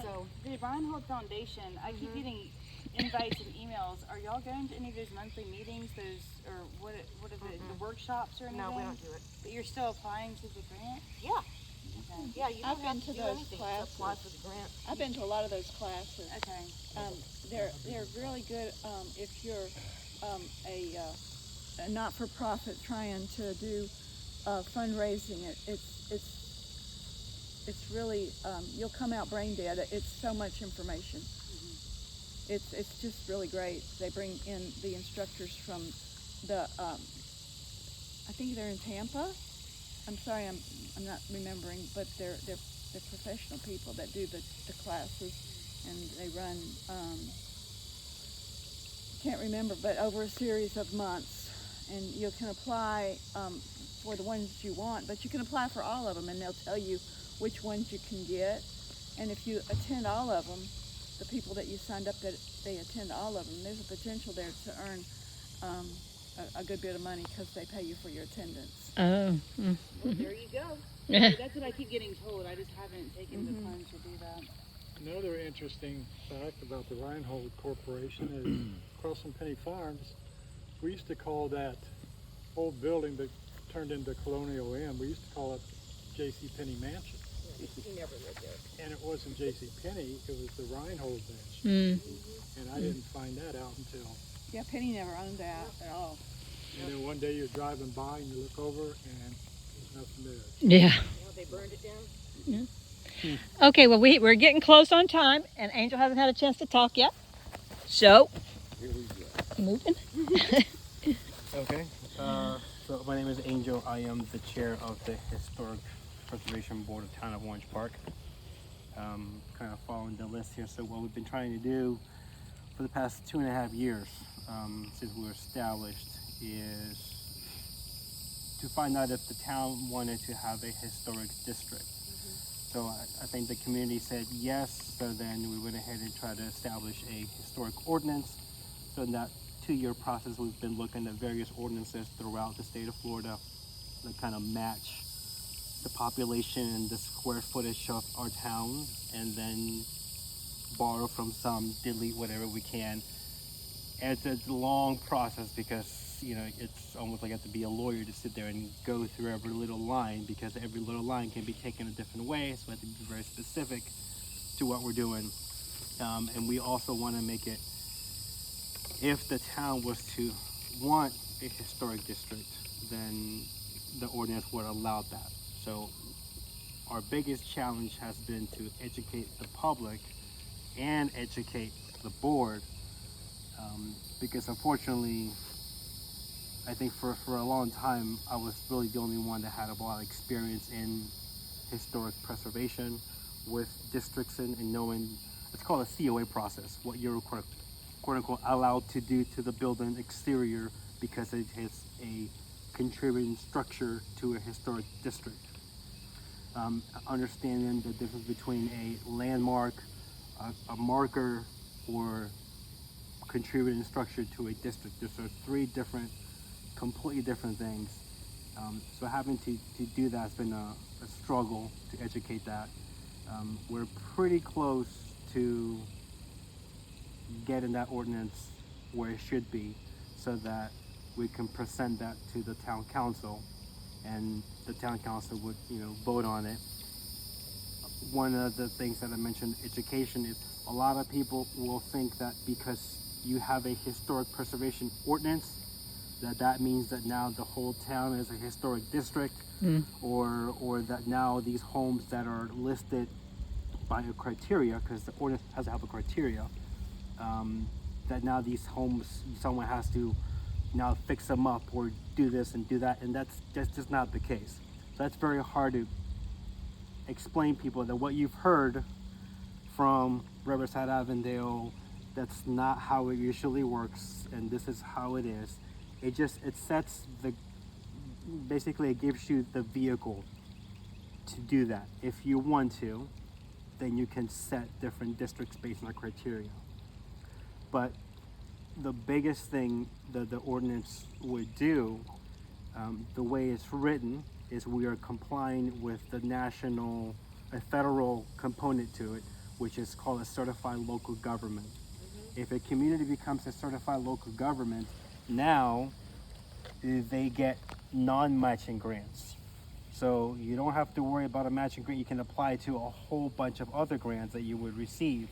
[SPEAKER 11] So the Reinhold Foundation, I keep getting invites and emails. Are y'all going to any of those monthly meetings? Those, or what are the workshops or anything?
[SPEAKER 9] No, we don't do it.
[SPEAKER 11] But you're still applying to the grant?
[SPEAKER 9] Yeah.
[SPEAKER 11] Okay.
[SPEAKER 9] Yeah, you don't
[SPEAKER 4] I've
[SPEAKER 9] have
[SPEAKER 4] been
[SPEAKER 9] to
[SPEAKER 4] to
[SPEAKER 9] do
[SPEAKER 4] those
[SPEAKER 9] anything
[SPEAKER 4] classes.
[SPEAKER 9] to apply for the grant.
[SPEAKER 4] I've been to a lot of those classes.
[SPEAKER 11] Okay.
[SPEAKER 4] They're really good if you're a not-for-profit trying to do fundraising. It's really you'll come out brain dead. It's so much information. It's just really great. They bring in the instructors from the I think they're in Tampa. I'm sorry, I'm not remembering, but they're professional people that do the classes, and they run can't remember, but over a series of months, and you can apply for the ones you want, but you can apply for all of them, and they'll tell you which ones you can get. And if you attend all of them, the people that you signed up that they attend all of them, there's a potential there to earn a good bit of money because they pay you for your attendance.
[SPEAKER 3] Oh.
[SPEAKER 9] Well, there you go.
[SPEAKER 11] That's what I keep getting told. I just haven't taken the time to do that.
[SPEAKER 8] Another interesting fact about the Reinhold Corporation is across from Penny Farms, we used to call that old building that turned into Colonial Inn, we used to call it J.C. Penney Mansion.
[SPEAKER 9] He never lived there.
[SPEAKER 8] And it wasn't J.C. Penney, it was the Reinhold Mansion. And I didn't find that out until...
[SPEAKER 4] Yeah, Penny never owned that at all.
[SPEAKER 8] And then one day you're driving by and you look over and there's nothing there.
[SPEAKER 3] Yeah.
[SPEAKER 9] Well, they burned it down.
[SPEAKER 3] Okay, well, we're getting close on time, and Angel hasn't had a chance to talk yet. So,
[SPEAKER 7] Here we go.
[SPEAKER 3] moving.
[SPEAKER 13] Okay. So my name is Angel. I am the chair of the Historic Preservation Board of Town of Orange Park. Kind of following the list here. So what we've been trying to do for the past 2.5 years, since we were established, is to find out if the town wanted to have a historic district. So I think the community said yes, so then we went ahead and tried to establish a historic ordinance. So in that 2-year process, we've been looking at various ordinances throughout the state of Florida that kind of match the population and the square footage of our town, and then borrow from some, delete whatever we can. And it's a long process because it's almost like you have to be a lawyer to sit there and go through every little line, because every little line can be taken a different way. So we have to be very specific to what we're doing. And we also want to make it, if the town was to want a historic district, then the ordinance would allow that. So our biggest challenge has been to educate the public and educate the board, because unfortunately, I think for a long time, I was really the only one that had a lot of experience in historic preservation with districts and knowing, it's called a COA process, what you're quote unquote allowed to do to the building exterior because it is a contributing structure to a historic district. Understanding the difference between a landmark, a marker, or contributing structure to a district. Those are three completely different things. So having to do that has been a struggle to educate that. We're pretty close to getting that ordinance where it should be, so that we can present that to the town council, and the town council would, vote on it. One of the things that I mentioned, education, is a lot of people will think that because you have a historic preservation ordinance, that means that now the whole town is a historic district, or that now these homes that are listed by a criteria, because the ordinance has to have a criteria, that now these homes, someone has to now fix them up or do this and do that, and that's just not the case. So that's very hard to explain people that what you've heard from Riverside, Avondale, that's not how it usually works, and this is how it is. It sets basically it gives you the vehicle to do that. If you want to, then you can set different districts based on the criteria. But the biggest thing that the ordinance would do, the way it's written, is we are complying with the a federal component to it, which is called a certified local government. If a community becomes a certified local government, now they get non-matching grants. So you don't have to worry about a matching grant. You can apply to a whole bunch of other grants that you would receive.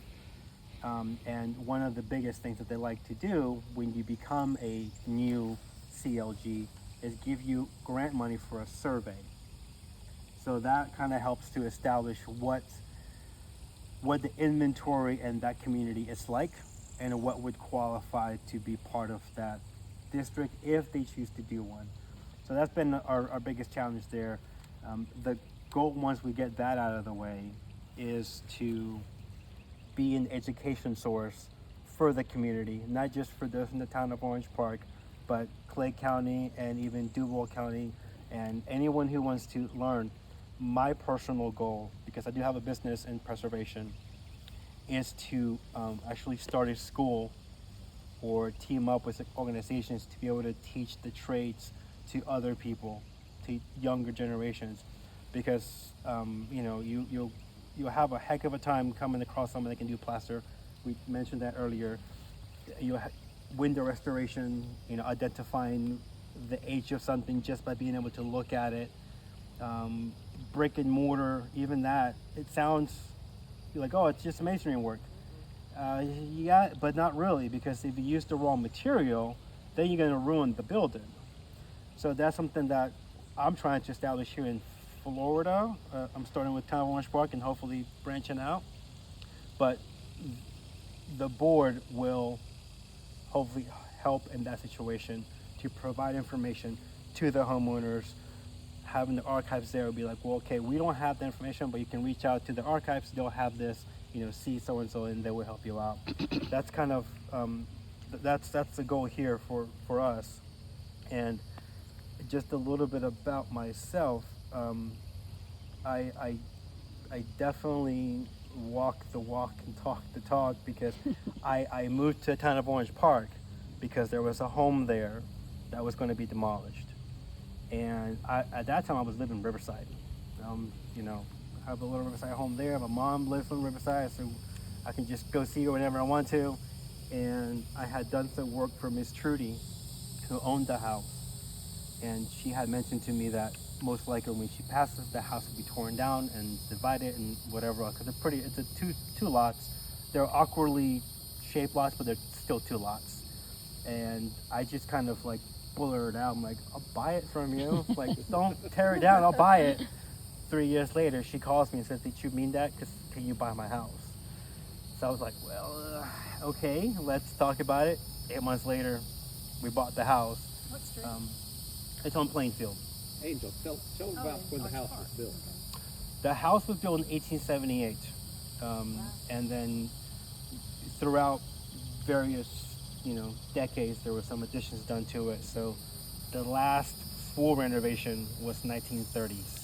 [SPEAKER 13] And one of the biggest things that they like to do when you become a new CLG is give you grant money for a survey. So that kind of helps to establish what the inventory in that community is like, and what would qualify to be part of that district if they choose to do one. So that's been our biggest challenge there. The goal, once we get that out of the way, is to be an education source for the community, not just for those in the town of Orange Park, but Clay County and even Duval County, and anyone who wants to learn. My personal goal, because I do have a business in preservation, is to actually start a school or team up with organizations to be able to teach the trades to other people, to younger generations, because you'll have a heck of a time coming across someone that can do plaster. We mentioned that earlier. Window restoration, identifying the age of something just by being able to look at it. Brick and mortar, even that, it sounds like, oh, it's just masonry work. Yeah, but not really, because if you use the raw material, then you're going to ruin the building. So that's something that I'm trying to establish here in Florida. I'm starting with Town of Orange Park and hopefully branching out. But the board will hopefully help in that situation to provide information to the homeowners. Having the archives there will be like, well, okay, we don't have the information, but you can reach out to the archives. They'll have this, see so-and-so, and they will help you out. That's kind of, that's the goal here for us. And just a little bit about myself. I definitely walk the walk and talk the talk, because I moved to the town of Orange Park because there was a home there that was going to be demolished. And at that time I was living in Riverside. I have a little Riverside home there. My mom lives in Riverside, so I can just go see her whenever I want to. And I had done some work for Miss Trudy who owned the house, and she had mentioned to me that most likely when she passes, the house will be torn down and divided and whatever, because it's a two lots. They're awkwardly shaped lots, but they're still two lots. And I just kind of like blurred out, I'm like, I'll buy it from you. Like, don't tear it down, I'll buy it. 3 years later, she calls me and says, did you mean that? Because can you buy my house? So I was like, well, okay, let's talk about it. 8 months later, we bought the house.
[SPEAKER 6] What street?
[SPEAKER 13] It's on Plainfield.
[SPEAKER 7] Angel, tell about when the house was built.
[SPEAKER 13] The house was built in 1878. And then throughout various decades, there were some additions done to it. So the last full renovation was 1930s.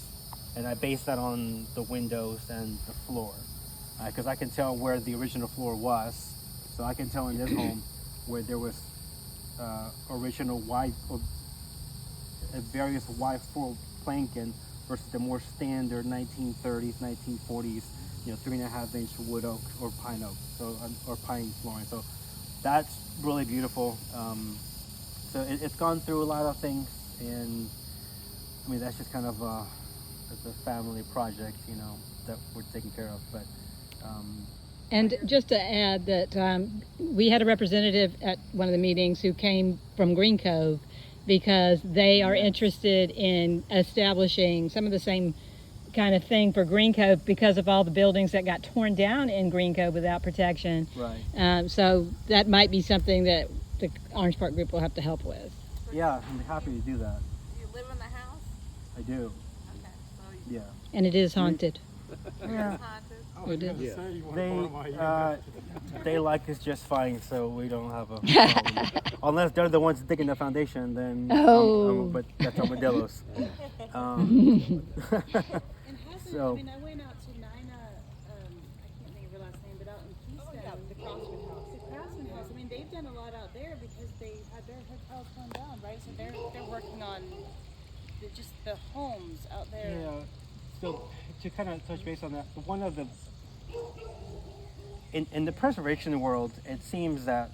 [SPEAKER 13] And I based that on the windows and the floor. Because I can tell where the original floor was. So I can tell in this home where there was original wide, or various wide floor planking versus the more standard 1930s, 1940s, 3.5-inch wood oak or pine oak, or pine flooring. So that's really beautiful. So it's gone through a lot of things, and I mean that's just kind of it's a family project, that we're taking care of. But
[SPEAKER 3] and just to add that we had a representative at one of the meetings who came from Green Cove because they are interested in establishing some of the same kind of thing for Green Cove because of all the buildings that got torn down in Green Cove without protection.
[SPEAKER 13] Right.
[SPEAKER 3] So that might be something that the Orange Park group will have to help with.
[SPEAKER 13] Yeah, I'm happy to do that.
[SPEAKER 5] Do you live in the house?
[SPEAKER 13] I do.
[SPEAKER 5] Okay, so
[SPEAKER 13] Yeah.
[SPEAKER 3] And it is haunted.
[SPEAKER 13] Yeah.
[SPEAKER 3] It is.
[SPEAKER 13] They like us just fine, so we don't have a problem. Unless they're the ones digging the foundation, then but that's armadillos.
[SPEAKER 11] So, I mean, I went out to Nina, I can't think of her last name, but out in Keystone, the Craftsman House. The Craftsman House, I mean, they've done a lot out there because they had their hotels torn down, right? So they're working on just the homes out there.
[SPEAKER 13] Yeah. So to kind of touch base on that, one of the in the preservation world, it seems that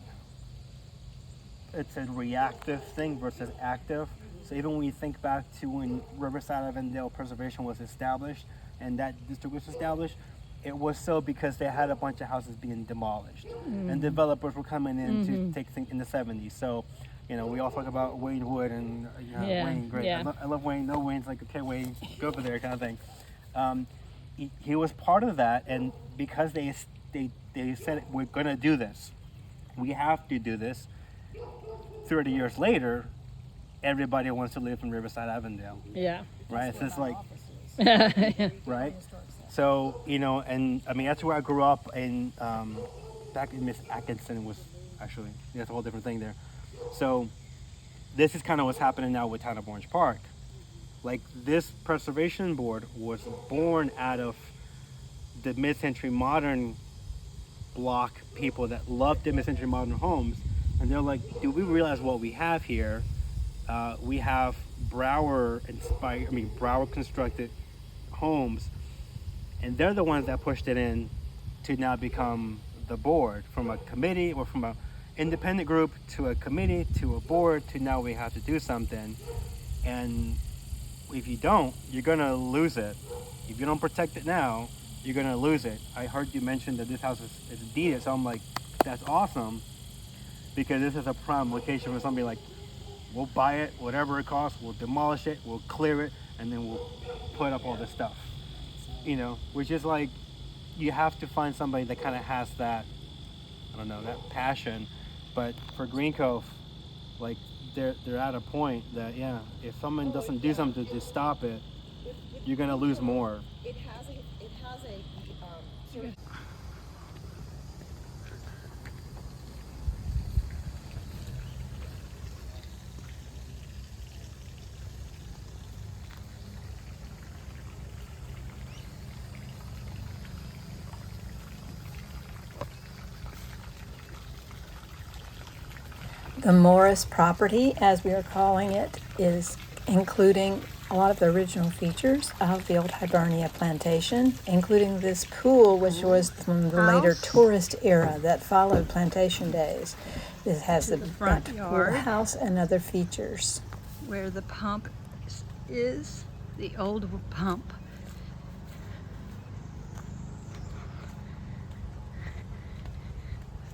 [SPEAKER 13] it's a reactive thing versus active. So even when you think back to when Riverside Avondale Preservation was established and that district was established, it was so because they had a bunch of houses being demolished and developers were coming in to take things in the 70s. So, we all talk about Wayne Wood and Wayne, great.
[SPEAKER 3] Yeah.
[SPEAKER 13] I love Wayne. No Wayne's like, okay, Wayne, go over there kind of thing. He was part of that, and because they said we're going to do this, we have to do this. 30 years later, everybody wants to live in Riverside Avondale.
[SPEAKER 3] Yeah.
[SPEAKER 13] Right. It's just like right. So and I mean that's where I grew up. And back in Miss Atkinson was actually that's a whole different thing there. So this is kind of what's happening now with Town of Orange Park. Like this preservation board was born out of the mid-century modern block people that loved the mid-century modern homes, and they're like, do we realize what we have here? We have Broward constructed homes, and they're the ones that pushed it in to now become the board, from a committee or from an independent group to a committee to a board to now we have to do something. And if you don't, you're gonna lose it. If you don't protect it now, you're gonna lose it. I heard you mention that this house is deeded, so I'm like, that's awesome, because this is a prime location for somebody like, we'll buy it, whatever it costs, we'll demolish it, we'll clear it, and then we'll put up all this stuff. Which is like, you have to find somebody that kind of has that, that passion. But for Green Cove, like, they're at a point that, if someone doesn't do something to stop it, you're gonna lose more.
[SPEAKER 9] It has a sort of
[SPEAKER 1] The Morris property, as we are calling it, is including a lot of the original features of the old Hibernia plantation, including this pool, which was from the later tourist era that followed plantation days. This has
[SPEAKER 3] to
[SPEAKER 1] the
[SPEAKER 3] the front
[SPEAKER 1] pool
[SPEAKER 3] yard.
[SPEAKER 1] house and other features.
[SPEAKER 3] Where the pump is, the old pump.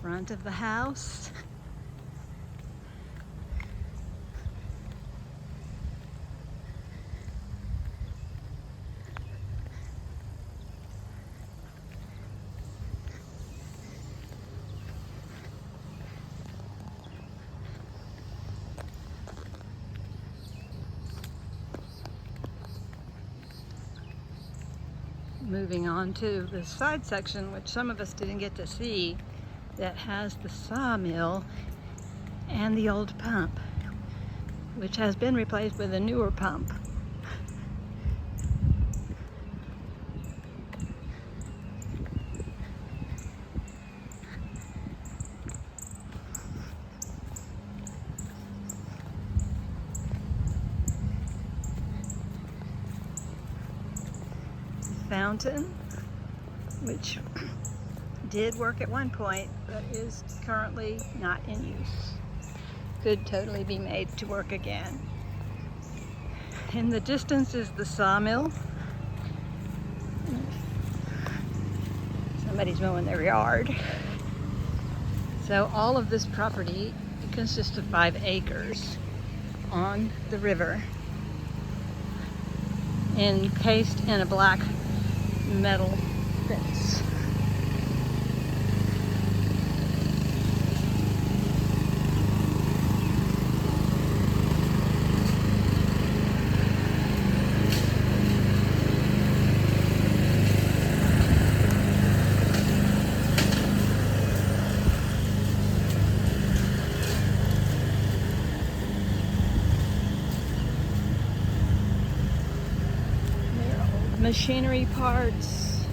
[SPEAKER 3] Front of the house. Moving on to the side section, which some of us didn't get to see, that has the sawmill and the old pump, which has been replaced with a newer pump. Fountain, which did work at one point, but is currently not in use. Could totally be made to work again. In the distance is the sawmill. Somebody's mowing their yard. So all of this property consists of 5 acres on the river, encased in a black metal fence. Machinery parts,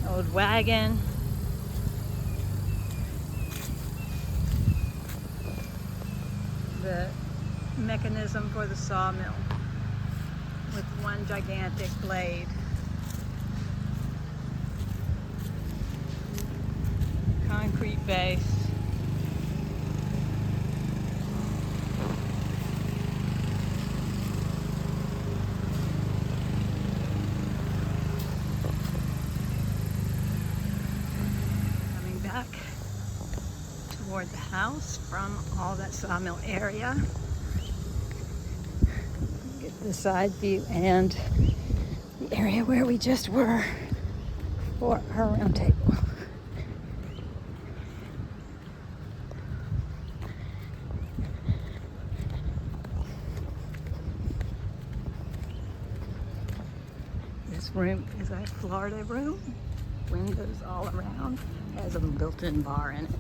[SPEAKER 3] old wagon, the mechanism for the sawmill with one gigantic blade. Concrete base. Back toward the house from all that sawmill area. Get the side view and the area where we just were for our round table. This room is a Florida room. Windows all around, has a built-in bar in it.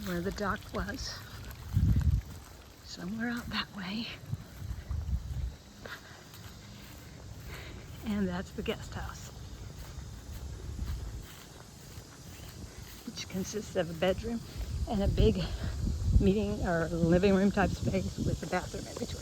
[SPEAKER 3] Where the dock was, somewhere out that way. And that's the guest house, which consists of a bedroom and a big meeting or living room type space with a bathroom in between.